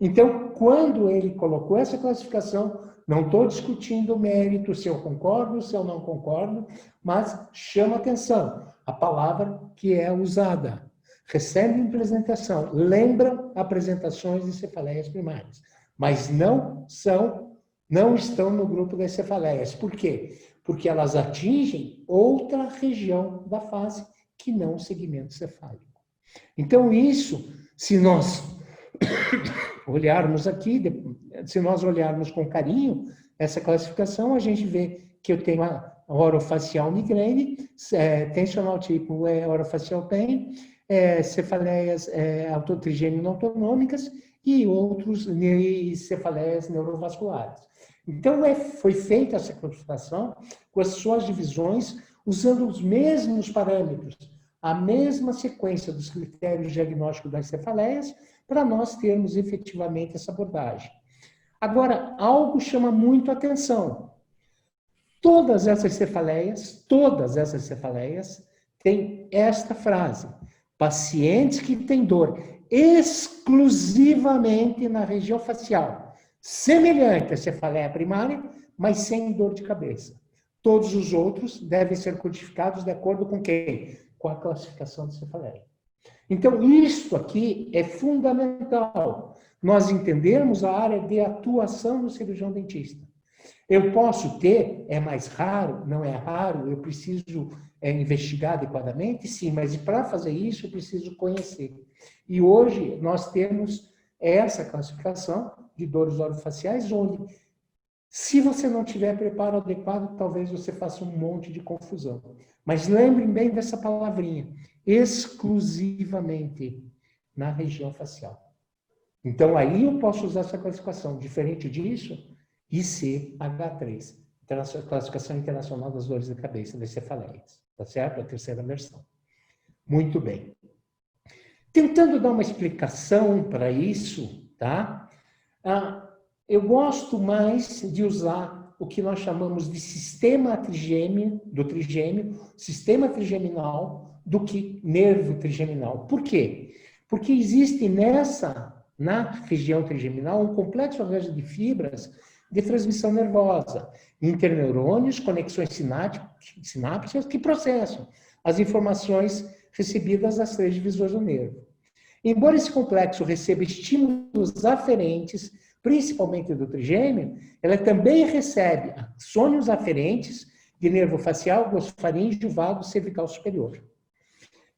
[SPEAKER 3] Então, quando ele colocou essa classificação, não estou discutindo o mérito, se eu concordo, se eu não concordo, mas chama atenção a palavra que é usada. Recebem apresentação, lembram apresentações de cefaleias primárias, mas não estão no grupo das cefaleias. Por quê? Porque elas atingem outra região da face que não o segmento cefálico. Então, isso, se nós olharmos aqui, se nós olharmos com carinho essa classificação, a gente vê que eu tenho a orofacial migraine, tensional tipo orofacial pain, cefaleias autotrigêmino autonômicas e outros cefaleias neurovasculares. Então, foi feita essa classificação com as suas divisões, usando os mesmos parâmetros, a mesma sequência dos critérios diagnósticos das cefaleias, para nós termos efetivamente essa abordagem. Agora, algo chama muito a atenção. Todas essas cefaleias têm esta frase: pacientes que têm dor exclusivamente na região facial, semelhante à cefaleia primária, mas sem dor de cabeça. Todos os outros devem ser codificados de acordo com quem? Com a classificação de cefaleia. Então, isso aqui é fundamental. Nós entendermos a área de atuação do cirurgião dentista. Eu posso ter, é mais raro, não é raro, eu preciso investigar adequadamente, sim, mas para fazer isso eu preciso conhecer. E hoje nós temos essa classificação de dores orofaciais, onde, se você não tiver preparo adequado, talvez você faça um monte de confusão. Mas lembrem bem dessa palavrinha, exclusivamente na região facial. Então, aí eu posso usar essa classificação. Diferente disso, ICH3, Classificação Internacional das Dores de Cabeça, das cefaleias. Tá certo? A terceira versão. Muito bem. Tentando dar uma explicação para isso, tá? Eu gosto mais de usar o que nós chamamos de sistema trigêmeo, sistema trigeminal, do que nervo trigeminal. Por quê? Porque existe na região trigeminal um complexo arranjo de fibras de transmissão nervosa, interneurônios, conexões sinápticas que processam as informações recebidas das três divisões do nervo. Embora esse complexo receba estímulos aferentes, principalmente do trigêmeo, ela também recebe sônios aferentes de nervo facial, glossofaríngeo, vago, cervical superior.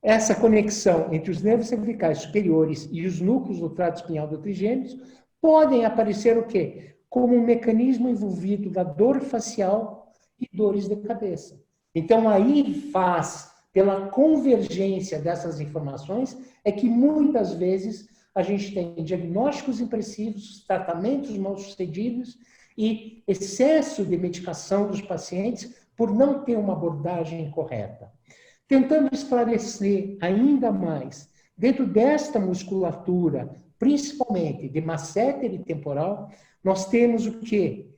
[SPEAKER 3] Essa conexão entre os nervos cervicais superiores e os núcleos do trato espinhal do trigêmeo podem aparecer o quê? Como um mecanismo envolvido da dor facial e dores de cabeça. Então, aí faz, pela convergência dessas informações, é que muitas vezes a gente tem diagnósticos imprecisos, tratamentos mal sucedidos e excesso de medicação dos pacientes por não ter uma abordagem correta. Tentando esclarecer ainda mais, dentro desta musculatura, principalmente de masséter e temporal, nós temos o quê?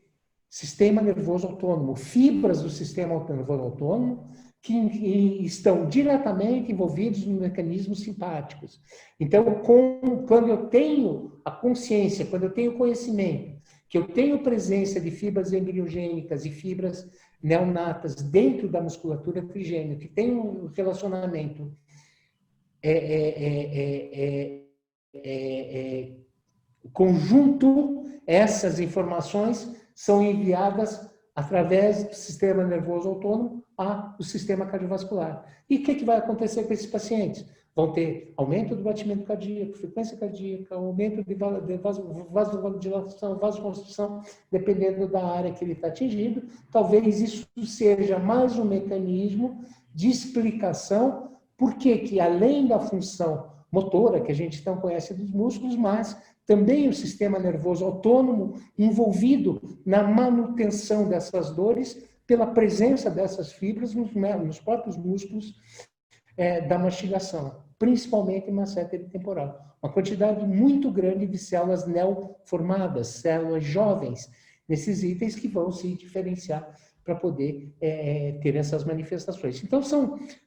[SPEAKER 3] Sistema nervoso autônomo, fibras do sistema nervoso autônomo, que estão diretamente envolvidos nos mecanismos simpáticos. Então, quando eu tenho a consciência, quando eu tenho conhecimento, que eu tenho presença de fibras embriogênicas e fibras neonatas dentro da musculatura trigêmea, que tem um relacionamento conjunto, essas informações são enviadas através do sistema nervoso autônomo ao sistema cardiovascular. E o que vai acontecer com esses pacientes? Vão ter aumento do batimento cardíaco, frequência cardíaca, aumento de vasodilatação, vasoconstrição, dependendo da área que ele está atingindo. Talvez isso seja mais um mecanismo de explicação por que além da função motora, que a gente não conhece dos músculos, mas também o sistema nervoso autônomo envolvido na manutenção dessas dores pela presença dessas fibras nos próprios músculos da mastigação, principalmente em masséter temporal. Uma quantidade muito grande de células neoformadas, células jovens, nesses itens que vão se diferenciar para poder ter essas manifestações. Então,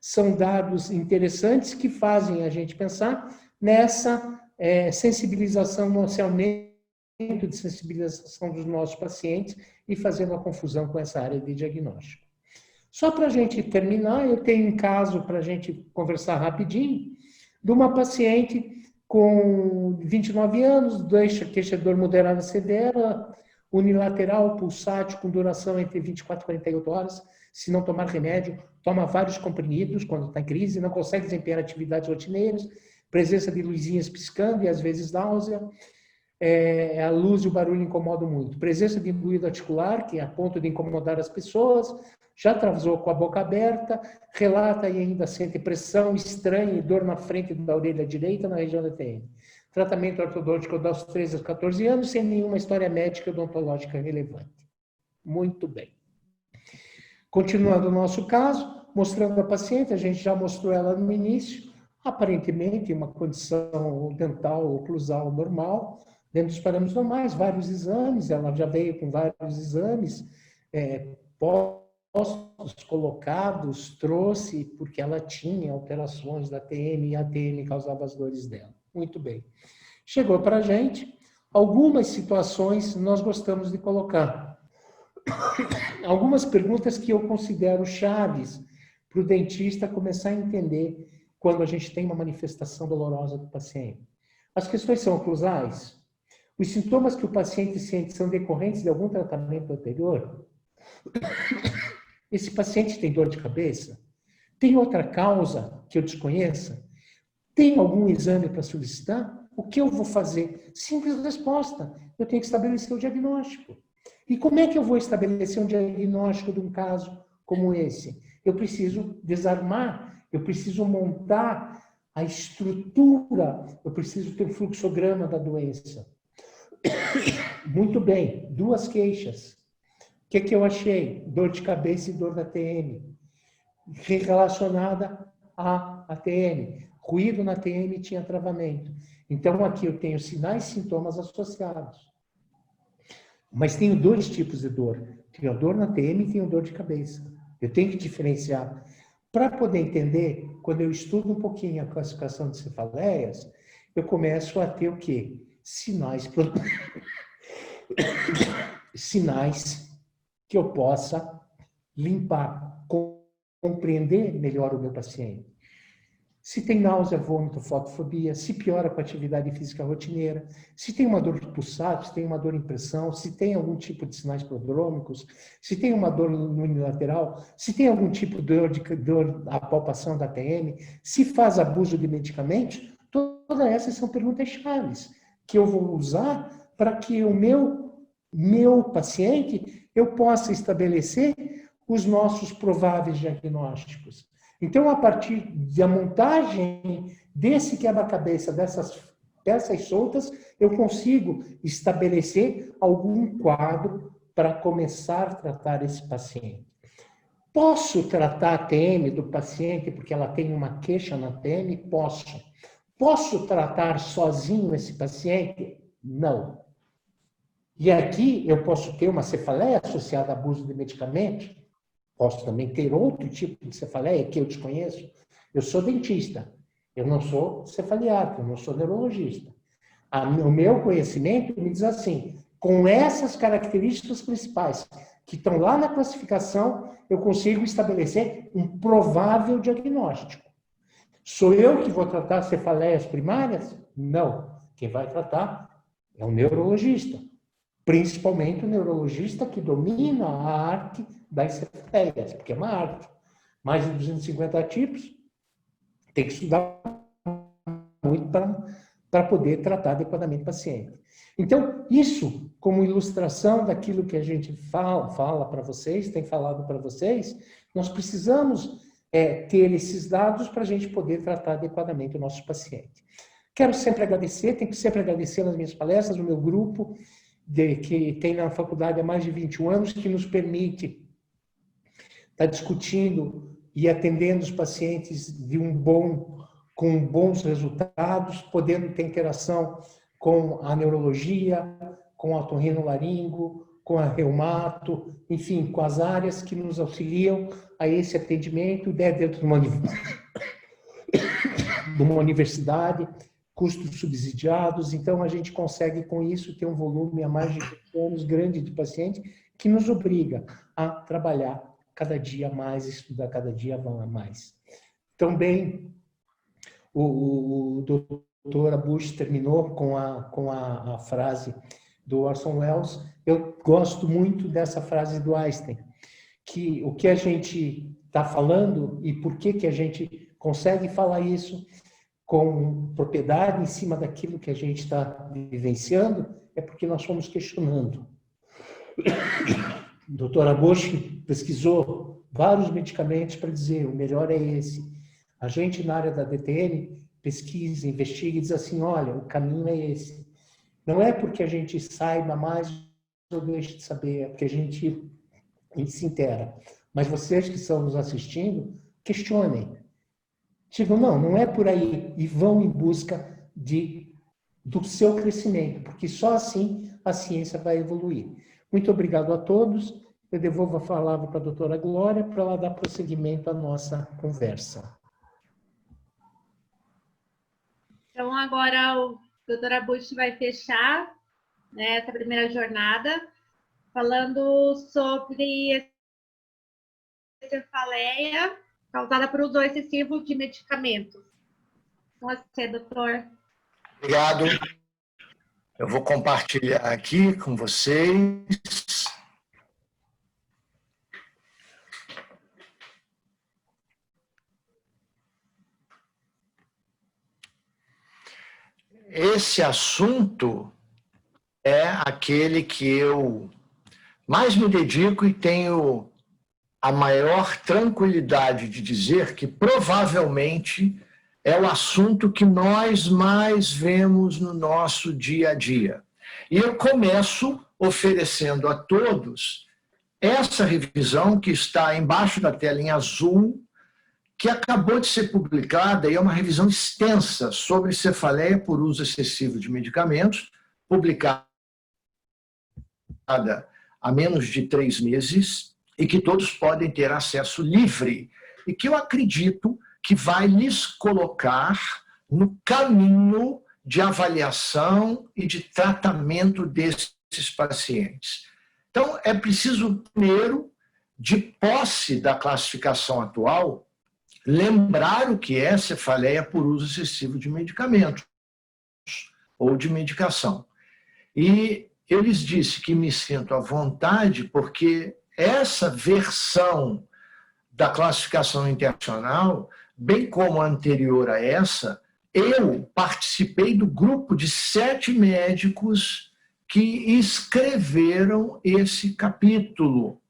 [SPEAKER 3] são dados interessantes que fazem a gente pensar nessa sensibilização, nesse aumento de sensibilização dos nossos pacientes e fazendo a confusão com essa área de diagnóstico. Só para a gente terminar, eu tenho um caso para a gente conversar rapidinho, de uma paciente com 29 anos, queixa de dor moderada severa, unilateral, pulsátil, com duração entre 24 e 48 horas, se não tomar remédio, toma vários comprimidos quando está em crise, não consegue desempenhar atividades rotineiras, presença de luzinhas piscando e às vezes náusea, a luz e o barulho incomodam muito. Presença de ruído articular, que é a ponto de incomodar as pessoas, já travou com a boca aberta, relata e ainda sente pressão estranha e dor na frente da orelha direita, na região da TM. Tratamento ortodôntico dos 13 aos 14 anos, sem nenhuma história médica odontológica relevante. Muito bem. Continuando o nosso caso, mostrando a paciente, a gente já mostrou ela no início, aparentemente uma condição dental oclusal normal, dentro dos parâmetros normais, vários exames, ela já veio com vários exames postos, colocados, trouxe, porque ela tinha alterações da TM e a TM causava as dores dela. Muito bem. Chegou para a gente, algumas situações nós gostamos de colocar. Algumas perguntas que eu considero chaves para o dentista começar a entender quando a gente tem uma manifestação dolorosa do paciente. As questões são oclusais? Os sintomas que o paciente sente são decorrentes de algum tratamento anterior? Esse paciente tem dor de cabeça? Tem outra causa que eu desconheça? Tem algum exame para solicitar? O que eu vou fazer? Simples resposta. Eu tenho que estabelecer o diagnóstico. E como é que eu vou estabelecer um diagnóstico de um caso como esse? Eu preciso desarmar, eu preciso montar a estrutura, eu preciso ter um fluxograma da doença. Muito bem, duas queixas. O que eu achei? Dor de cabeça e dor da TM. Relacionada à TM. Ruído na TM tinha travamento. Então, aqui eu tenho sinais e sintomas associados. Mas tenho dois tipos de dor. Tenho dor na TM e tenho dor de cabeça. Eu tenho que diferenciar. Para poder entender, quando eu estudo um pouquinho a classificação de cefaleias, eu começo a ter o quê? sinais que eu possa limpar, compreender melhor o meu paciente. Se tem náusea, vômito, fotofobia, se piora com a atividade física rotineira, se tem uma dor pulsar, se tem uma dor em pressão, se tem algum tipo de sinais prodrômicos, se tem uma dor no unilateral, se tem algum tipo de dor à palpação da TM, se faz abuso de medicamentos, todas essas são perguntas-chave que eu vou usar para que o meu paciente eu possa estabelecer os nossos prováveis diagnósticos. Então, a partir da montagem desse quebra-cabeça, dessas peças soltas, eu consigo estabelecer algum quadro para começar a tratar esse paciente. Posso tratar a TM do paciente porque ela tem uma queixa na TM? Posso. Posso tratar sozinho esse paciente? Não. E aqui eu posso ter uma cefaleia associada a abuso de medicamentos? Posso também ter outro tipo de cefaleia que eu desconheço. Eu sou dentista, eu não sou cefaliatra, eu não sou neurologista. O meu conhecimento me diz assim, com essas características principais que estão lá na classificação, eu consigo estabelecer um provável diagnóstico. Sou eu que vou tratar cefaleias primárias? Não. Quem vai tratar é o neurologista. Principalmente o neurologista que domina a arte das cefaleias, porque é uma arte. Mais de 250 tipos, tem que estudar muito para poder tratar adequadamente o paciente. Então, isso como ilustração daquilo que a gente fala para vocês, tem falado para vocês, nós precisamos ter esses dados para a gente poder tratar adequadamente o nosso paciente. Quero sempre agradecer, tenho que sempre agradecer nas minhas palestras, no meu grupo, que tem na faculdade há mais de 21 anos, que nos permite estar discutindo e atendendo os pacientes com bons resultados, podendo ter interação com a neurologia, com a otorrinolaringo, com a reumato, enfim, com as áreas que nos auxiliam a esse atendimento dentro de uma universidade, custos subsidiados. Então, a gente consegue, com isso, ter um volume há mais de 20 anos grande de paciente que nos obriga a trabalhar cada dia mais, estudar cada dia mais. Também, o doutor Bush terminou com a frase do Orson Welles. Eu gosto muito dessa frase do Einstein, que o que a gente está falando e por que a gente consegue falar isso com propriedade em cima daquilo que a gente está vivenciando, é porque nós fomos questionando. A doutora Bush pesquisou vários medicamentos para dizer o melhor é esse. A gente, na área da DTM, pesquisa, investiga e diz assim, olha, o caminho é esse. Não é porque a gente saiba mais ou deixe de saber, é porque a gente se intera. Mas vocês que estão nos assistindo, questionem. Digam, não é por aí, e vão em busca do seu crescimento, porque só assim a ciência vai evoluir. Muito obrigado a todos. Eu devolvo a palavra para a doutora Glória para ela dar prosseguimento à nossa conversa.
[SPEAKER 1] Então, agora a doutora Bush vai fechar, né, essa primeira jornada, falando sobre cefaleia causada por uso excessivo de medicamentos. Com você, doutor.
[SPEAKER 2] Obrigado. Eu vou compartilhar aqui com vocês. Esse assunto é aquele que eu mais me dedico e tenho a maior tranquilidade de dizer que provavelmente é o assunto que nós mais vemos no nosso dia a dia. E eu começo oferecendo a todos essa revisão que está embaixo da tela em azul, que acabou de ser publicada, e é uma revisão extensa sobre cefaleia por uso excessivo de medicamentos, publicada há menos de 3 meses, e que todos podem ter acesso livre, e que eu acredito que vai lhes colocar no caminho de avaliação e de tratamento desses pacientes. Então, é preciso, primeiro, de posse da classificação atual, lembrar o que é cefaleia por uso excessivo de medicamentos ou de medicação. E eu lhes disse que me sinto à vontade porque essa versão da classificação internacional, bem como a anterior a essa, eu participei do grupo de 7 médicos que escreveram esse capítulo.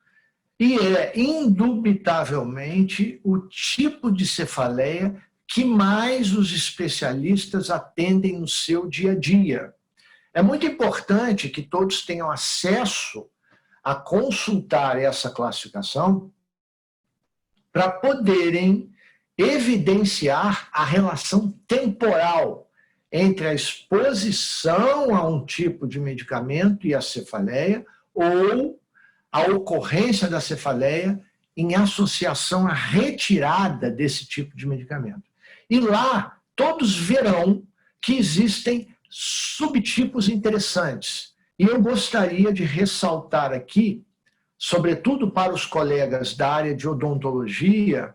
[SPEAKER 2] E é, indubitavelmente, o tipo de cefaleia que mais os especialistas atendem no seu dia a dia. É muito importante que todos tenham acesso a consultar essa classificação para poderem evidenciar a relação temporal entre a exposição a um tipo de medicamento e a cefaleia ou a ocorrência da cefaleia em associação à retirada desse tipo de medicamento. E lá, todos verão que existem subtipos interessantes. E eu gostaria de ressaltar aqui, sobretudo para os colegas da área de odontologia,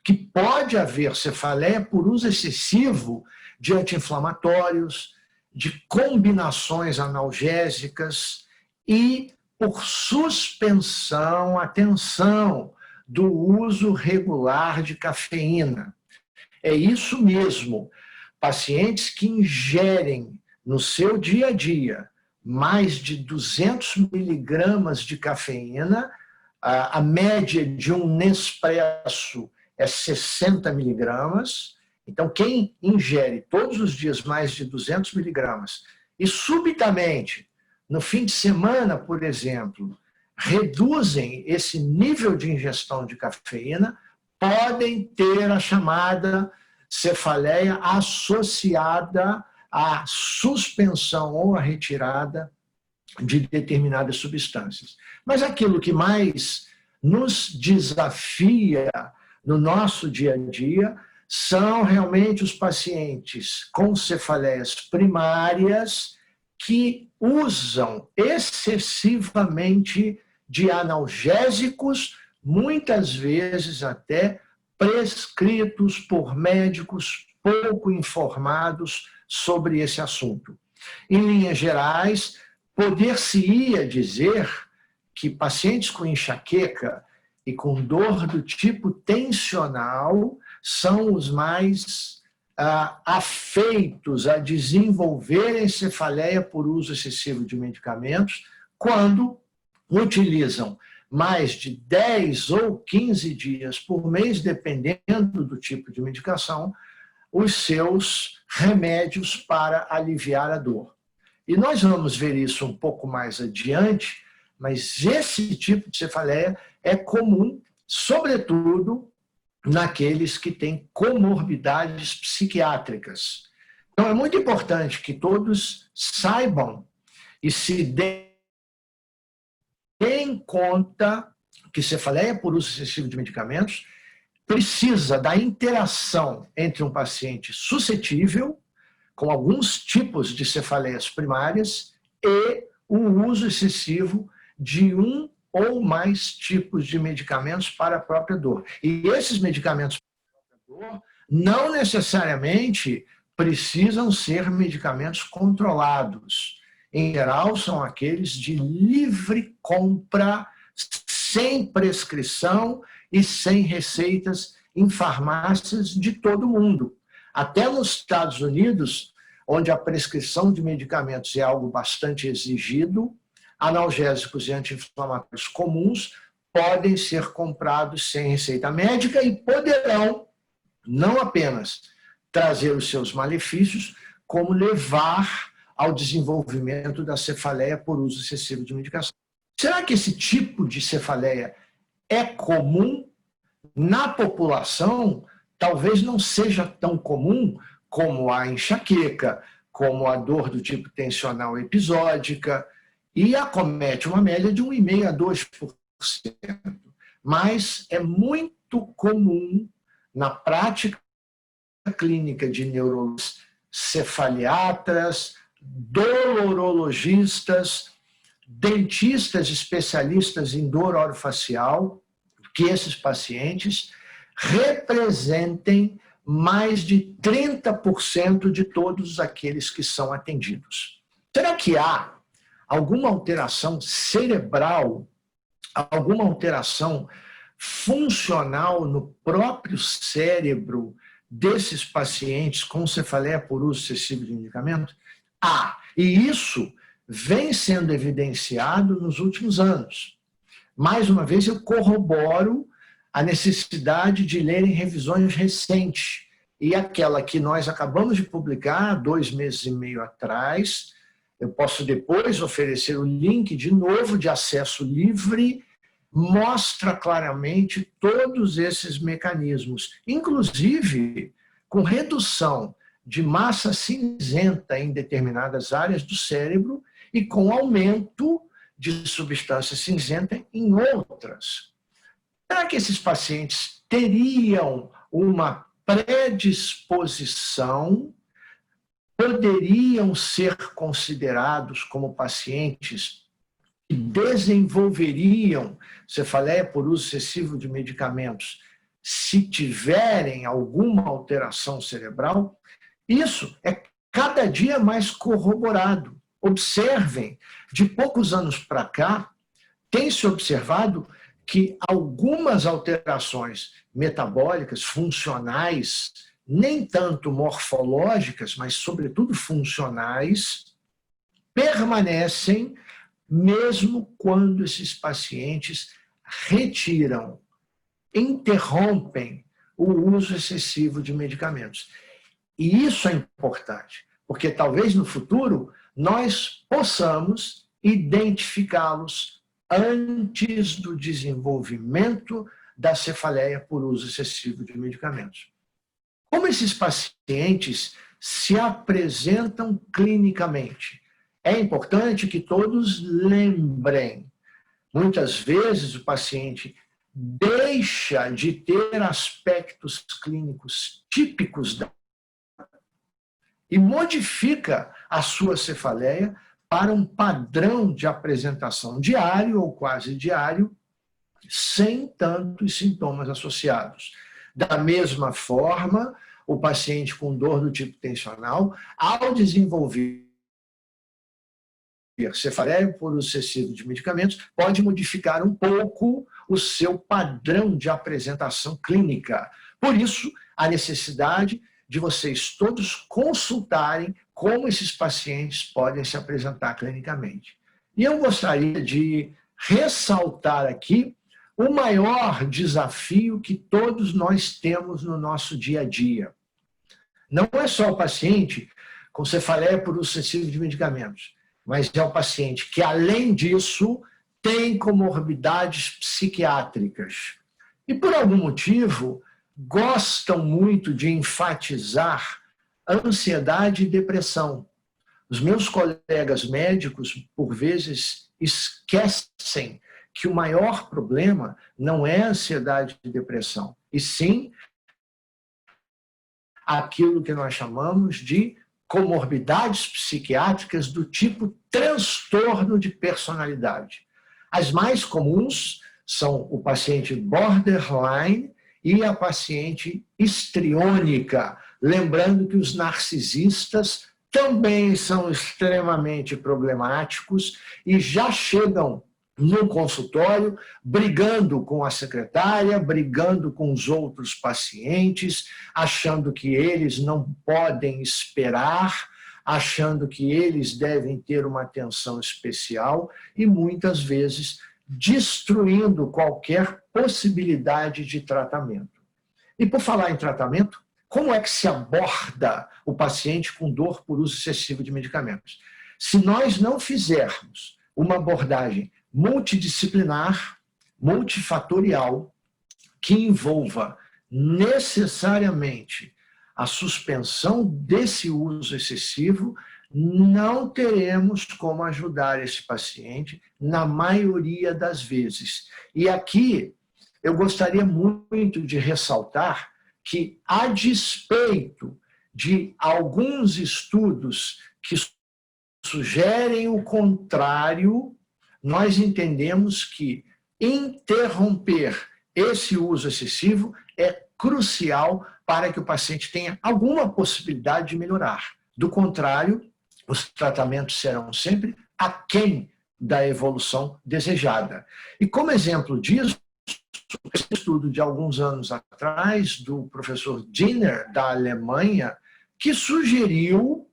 [SPEAKER 2] que pode haver cefaleia por uso excessivo de anti-inflamatórios, de combinações analgésicas e por suspensão, atenção, do uso regular de cafeína. É isso mesmo, pacientes que ingerem no seu dia a dia mais de 200 miligramas de cafeína, a média de um Nespresso é 60 miligramas, então quem ingere todos os dias mais de 200 miligramas e subitamente, no fim de semana, por exemplo, reduzem esse nível de ingestão de cafeína, podem ter a chamada cefaleia associada à suspensão ou à retirada de determinadas substâncias. Mas aquilo que mais nos desafia no nosso dia a dia são realmente os pacientes com cefaleias primárias que usam excessivamente de analgésicos, muitas vezes até prescritos por médicos pouco informados sobre esse assunto. Em linhas gerais, poder-se-ia dizer que pacientes com enxaqueca e com dor do tipo tensional são os mais afeitos a desenvolverem cefaleia por uso excessivo de medicamentos quando utilizam mais de 10 ou 15 dias por mês, dependendo do tipo de medicação, os seus remédios para aliviar a dor. E nós vamos ver isso um pouco mais adiante, mas esse tipo de cefaleia é comum, sobretudo naqueles que têm comorbidades psiquiátricas. Então, é muito importante que todos saibam e se deem conta que cefaleia por uso excessivo de medicamentos precisa da interação entre um paciente suscetível, com alguns tipos de cefaleias primárias, e o uso excessivo de um ou mais tipos de medicamentos para a própria dor. E esses medicamentos para a própria dor não necessariamente precisam ser medicamentos controlados. Em geral, são aqueles de livre compra, sem prescrição e sem receitas em farmácias de todo o mundo. Até nos Estados Unidos, onde a prescrição de medicamentos é algo bastante exigido, analgésicos e anti-inflamatórios comuns podem ser comprados sem receita médica e poderão não apenas trazer os seus malefícios, como levar ao desenvolvimento da cefaleia por uso excessivo de medicação. Será que esse tipo de cefaleia é comum na população? Talvez não seja tão comum como a enxaqueca, como a dor do tipo tensional episódica, e acomete uma média de 1,5% a 2%. Mas é muito comum na prática clínica de neurologia cefaliatras, dolorologistas, dentistas especialistas em dor orofacial, que esses pacientes representem mais de 30% de todos aqueles que são atendidos. Será que há alguma alteração cerebral, alguma alteração funcional no próprio cérebro desses pacientes com cefaleia por uso excessivo de medicamento? Há, e isso vem sendo evidenciado nos últimos anos. Mais uma vez, eu corroboro a necessidade de lerem revisões recentes. E aquela que nós acabamos de publicar 2 meses e meio atrás, eu posso depois oferecer o link de novo de acesso livre, mostra claramente todos esses mecanismos, inclusive com redução de massa cinzenta em determinadas áreas do cérebro e com aumento de substância cinzenta em outras. Será que esses pacientes teriam uma predisposição, poderiam ser considerados como pacientes que desenvolveriam cefaleia por uso excessivo de medicamentos se tiverem alguma alteração cerebral? Isso é cada dia mais corroborado. Observem, de poucos anos para cá, tem se observado que algumas alterações metabólicas, funcionais, nem tanto morfológicas, mas sobretudo funcionais, permanecem mesmo quando esses pacientes retiram, interrompem o uso excessivo de medicamentos. E isso é importante, porque talvez no futuro nós possamos identificá-los antes do desenvolvimento da cefaleia por uso excessivo de medicamentos. Como esses pacientes se apresentam clinicamente? É importante que todos lembrem. Muitas vezes o paciente deixa de ter aspectos clínicos típicos e modifica a sua cefaleia para um padrão de apresentação diário ou quase diário, sem tantos sintomas associados. Da mesma forma, o paciente com dor do tipo tensional, ao desenvolver cefaleia por uso excessivo de medicamentos, pode modificar um pouco o seu padrão de apresentação clínica. Por isso, a necessidade de vocês todos consultarem como esses pacientes podem se apresentar clinicamente. E eu gostaria de ressaltar aqui o maior desafio que todos nós temos no nosso dia a dia. Não é só o paciente com cefaleia por uso excessivo de medicamentos, mas é o paciente que, além disso, tem comorbidades psiquiátricas. E, por algum motivo, gostam muito de enfatizar ansiedade e depressão. Os meus colegas médicos, por vezes, esquecem que o maior problema não é a ansiedade e depressão, e sim aquilo que nós chamamos de comorbidades psiquiátricas do tipo transtorno de personalidade. As mais comuns são o paciente borderline e a paciente histriônica. Lembrando que os narcisistas também são extremamente problemáticos e já chegam no consultório brigando com a secretária, brigando com os outros pacientes, achando que eles não podem esperar, achando que eles devem ter uma atenção especial e muitas vezes destruindo qualquer possibilidade de tratamento. E por falar em tratamento, como é que se aborda o paciente com dor por uso excessivo de medicamentos? Se nós não fizermos uma abordagem multidisciplinar, multifatorial, que envolva necessariamente a suspensão desse uso excessivo, não teremos como ajudar esse paciente na maioria das vezes. E aqui eu gostaria muito de ressaltar que, a despeito de alguns estudos que sugerem o contrário, nós entendemos que interromper esse uso excessivo é crucial para que o paciente tenha alguma possibilidade de melhorar. Do contrário, os tratamentos serão sempre aquém da evolução desejada. E como exemplo disso, esse estudo de alguns anos atrás, do professor Dinner, da Alemanha, que sugeriu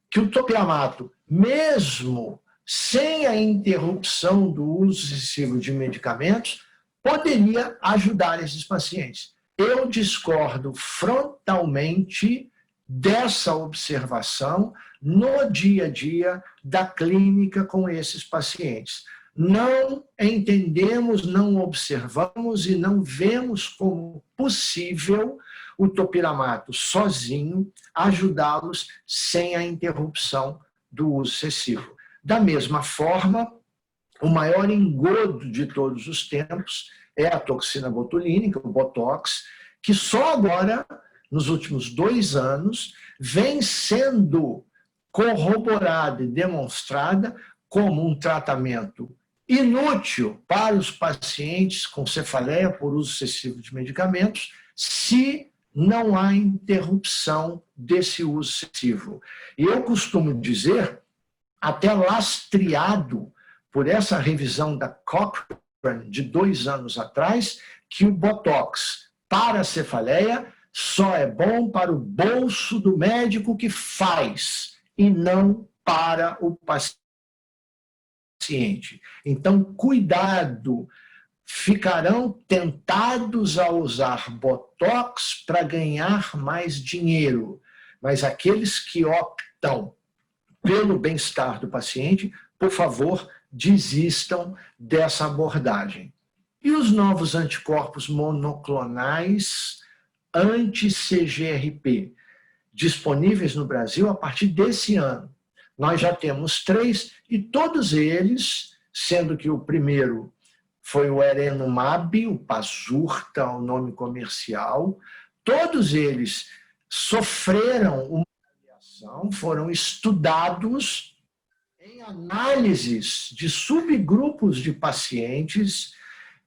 [SPEAKER 2] que o topiramato, mesmo sem a interrupção do uso excessivo de medicamentos, poderia ajudar esses pacientes. Eu discordo frontalmente dessa observação no dia a dia da clínica com esses pacientes. Não entendemos, não observamos e não vemos como possível o topiramato sozinho ajudá-los sem a interrupção do uso excessivo. Da mesma forma, o maior engodo de todos os tempos é a toxina botulínica, o Botox, que só agora, nos últimos 2 anos, vem sendo corroborada e demonstrada como um tratamento inútil para os pacientes com cefaleia por uso excessivo de medicamentos, se não há interrupção desse uso excessivo. E eu costumo dizer, até lastreado por essa revisão da Cochrane de 2 anos atrás, que o Botox para a cefaleia só é bom para o bolso do médico que faz e não para o paciente. Então, cuidado, ficarão tentados a usar Botox para ganhar mais dinheiro, mas aqueles que optam pelo bem-estar do paciente, por favor, desistam dessa abordagem. E os novos anticorpos monoclonais anti-CGRP, disponíveis no Brasil a partir desse ano. Nós já temos 3 e todos eles, sendo que o primeiro foi o Erenumab, o Pazurta, o nome comercial, todos eles sofreram uma avaliação, foram estudados em análises de subgrupos de pacientes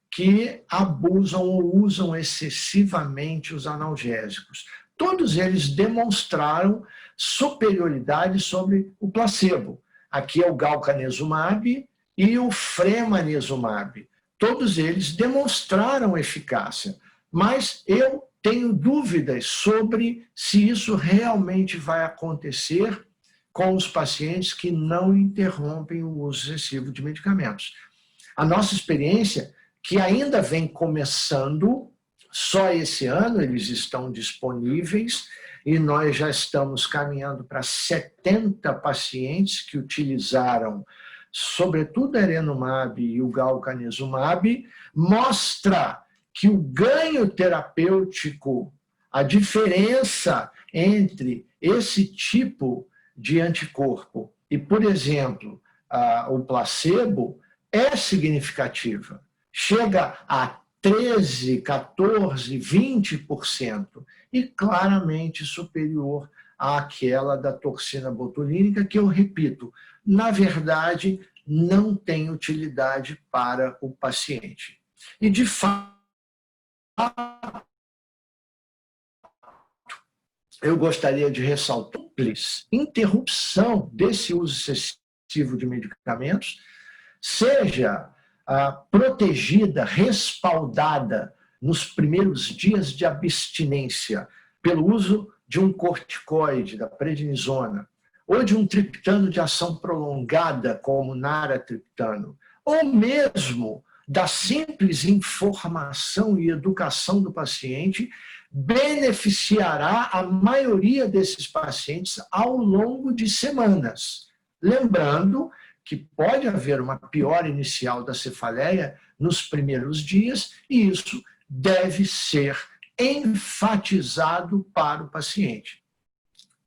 [SPEAKER 2] que abusam ou usam excessivamente os analgésicos. Todos eles demonstraram superioridade sobre o placebo. Aqui é o Galcanezumab e o Fremanezumab. Todos eles demonstraram eficácia, mas eu tenho dúvidas sobre se isso realmente vai acontecer com os pacientes que não interrompem o uso excessivo de medicamentos. A nossa experiência, que ainda vem começando, só esse ano eles estão disponíveis e nós já estamos caminhando para 70 pacientes que utilizaram, sobretudo a Erenumab e o Galcanezumab, mostra que o ganho terapêutico, a diferença entre esse tipo de anticorpo e, por exemplo, o placebo, é significativa. Chega a 13%, 14%, 20% e claramente superior àquela da toxina botulínica, que eu repito, na verdade, não tem utilidade para o paciente. E, de fato, eu gostaria de ressaltar a interrupção desse uso excessivo de medicamentos, seja protegida, respaldada nos primeiros dias de abstinência pelo uso de um corticoide, da prednisona, ou de um triptano de ação prolongada, como naratriptano, ou mesmo da simples informação e educação do paciente, beneficiará a maioria desses pacientes ao longo de semanas. Lembrando que pode haver uma piora inicial da cefaleia nos primeiros dias e isso deve ser enfatizado para o paciente.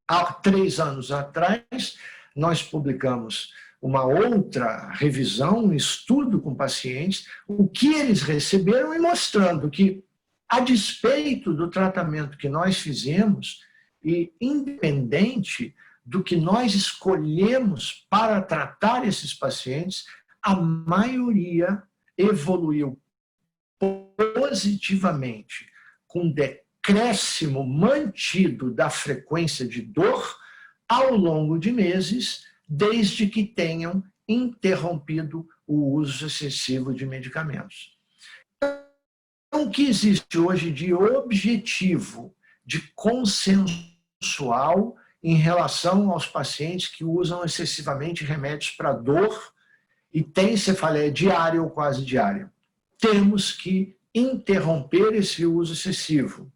[SPEAKER 2] Há 3 anos atrás, nós publicamos uma outra revisão, um estudo com pacientes, o que eles receberam e mostrando que, a despeito do tratamento que nós fizemos, e independente do que nós escolhemos para tratar esses pacientes, a maioria evoluiu positivamente, com decréscimo mantido da frequência de dor ao longo de meses, desde que tenham interrompido o uso excessivo de medicamentos. Então, o que existe hoje de objetivo, de consensual em relação aos pacientes que usam excessivamente remédios para dor e têm cefaleia diária ou quase diária? Temos que interromper esse uso excessivo.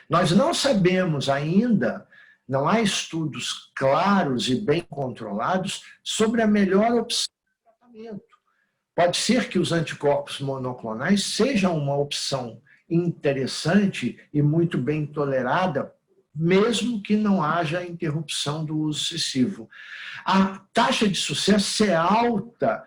[SPEAKER 2] Nós não sabemos ainda, não há estudos claros e bem controlados sobre a melhor opção de tratamento. Pode ser que os anticorpos monoclonais sejam uma opção interessante e muito bem tolerada, mesmo que não haja interrupção do uso excessivo. A taxa de sucesso é alta,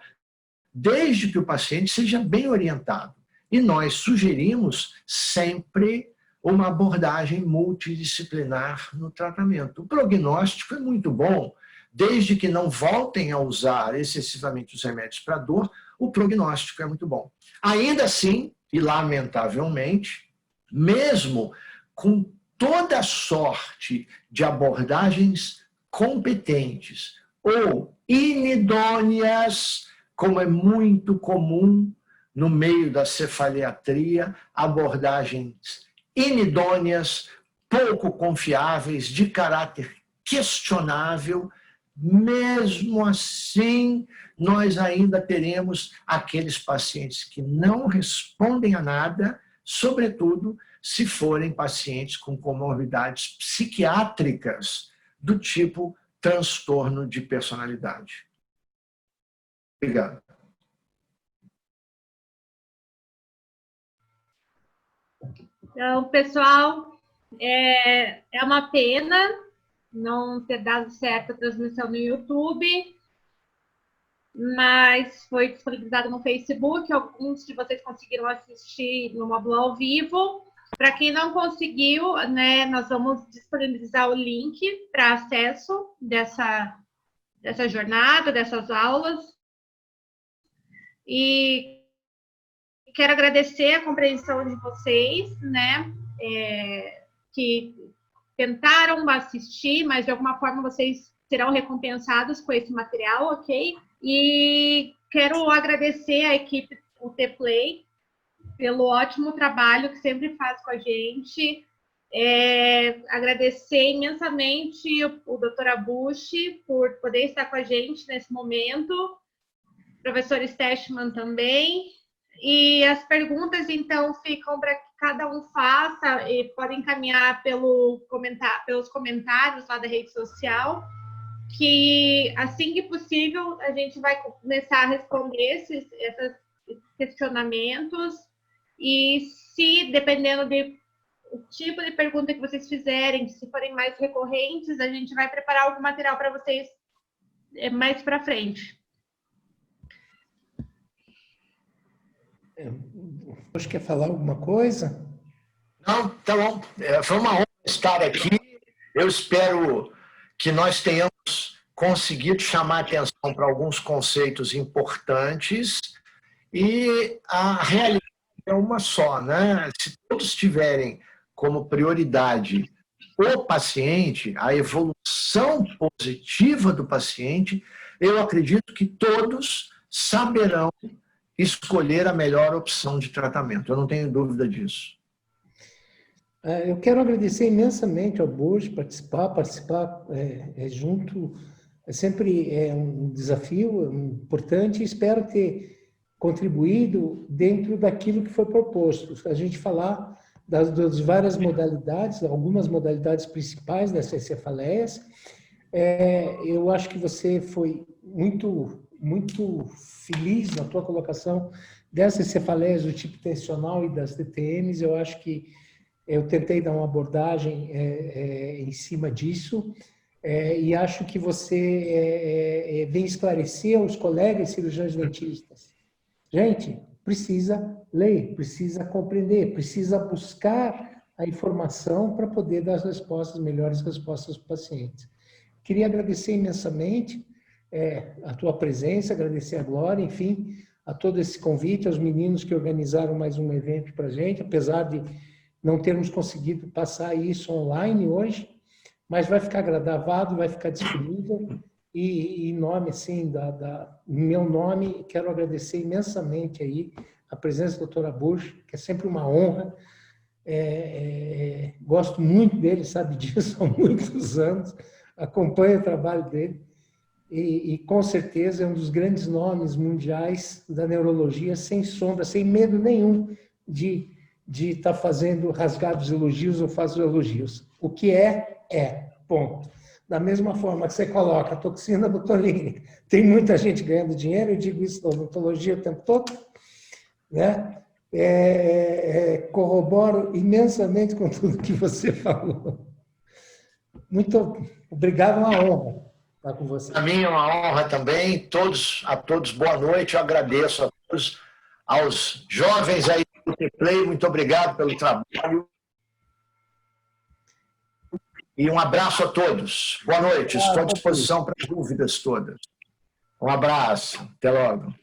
[SPEAKER 2] desde que o paciente seja bem orientado. E nós sugerimos sempre uma abordagem multidisciplinar no tratamento. O prognóstico é muito bom, desde que não voltem a usar excessivamente os remédios para dor, o prognóstico é muito bom. Ainda assim, e lamentavelmente, mesmo com toda sorte de abordagens competentes ou inidôneas, como é muito comum no meio da cefaleatria, abordagens inidôneas, pouco confiáveis, de caráter questionável, mesmo assim, nós ainda teremos aqueles pacientes que não respondem a nada, sobretudo se forem pacientes com comorbidades psiquiátricas do tipo transtorno de personalidade. Obrigado.
[SPEAKER 1] Então, pessoal, é uma pena não ter dado certo a transmissão no YouTube, mas foi disponibilizado no Facebook, alguns de vocês conseguiram assistir no módulo ao vivo. Para quem não conseguiu, né, nós vamos disponibilizar o link para acesso dessa jornada, dessas aulas. E quero agradecer a compreensão de vocês, né, que tentaram assistir, mas de alguma forma vocês serão recompensados com esse material, ok? E quero agradecer à equipe do T-Play pelo ótimo trabalho que sempre faz com a gente. Agradecer imensamente o Dr. Abushi por poder estar com a gente nesse momento, o professor Stechman também. E as perguntas, então, ficam para que cada um faça e podem encaminhar pelos comentários lá da rede social, que assim que possível a gente vai começar a responder esses questionamentos. E se, dependendo do tipo de pergunta que vocês fizerem, se forem mais recorrentes, a gente vai preparar algum material para vocês mais para frente.
[SPEAKER 3] Você quer falar alguma coisa?
[SPEAKER 2] Não, tá bom. Foi uma honra estar aqui. Eu espero que nós tenhamos conseguido chamar atenção para alguns conceitos importantes, e a realidade é uma só, né? Se todos tiverem como prioridade o paciente, a evolução positiva do paciente, eu acredito que todos saberão escolher a melhor opção de tratamento. Eu não tenho dúvida disso.
[SPEAKER 3] Eu quero agradecer imensamente ao Borges participar junto. Sempre é um desafio importante, e espero ter contribuído dentro daquilo que foi proposto. A gente falar das várias modalidades, algumas modalidades principais dessas cefaleias. Eu acho que você foi muito feliz na tua colocação dessas cefaleias do tipo tensional e das DTMs. Eu acho que eu tentei dar uma abordagem em cima disso, e acho que você vem esclarecer aos colegas cirurgiões dentistas. Gente, precisa ler, precisa compreender, precisa buscar a informação para poder dar as respostas, melhores respostas para os pacientes. Queria agradecer imensamente a tua presença, agradecer a Glória, enfim, a todo esse convite, aos meninos que organizaram mais um evento para a gente, apesar de não termos conseguido passar isso online hoje, mas vai ficar gravado, vai ficar disponível, e em nome, assim, meu nome, quero agradecer imensamente aí a presença da doutora Bush, que é sempre uma honra. Gosto muito dele, sabe disso há muitos anos, acompanho o trabalho dele, e com certeza é um dos grandes nomes mundiais da neurologia, sem sombra, sem medo nenhum de estar fazendo rasgados elogios ou falsos elogios. O que ponto. Da mesma forma que você coloca a toxina botulínica, tem muita gente ganhando dinheiro, eu digo isso na odontologia o tempo todo, né? Corroboro imensamente com tudo que você falou. Muito obrigado, uma honra estar com você.
[SPEAKER 2] Para mim é uma honra também. A todos, boa noite. Eu agradeço a todos, aos jovens aí do T-Play, muito obrigado pelo trabalho. E um abraço a todos. Boa noite. Estou à disposição para dúvidas todas. Um abraço. Até logo.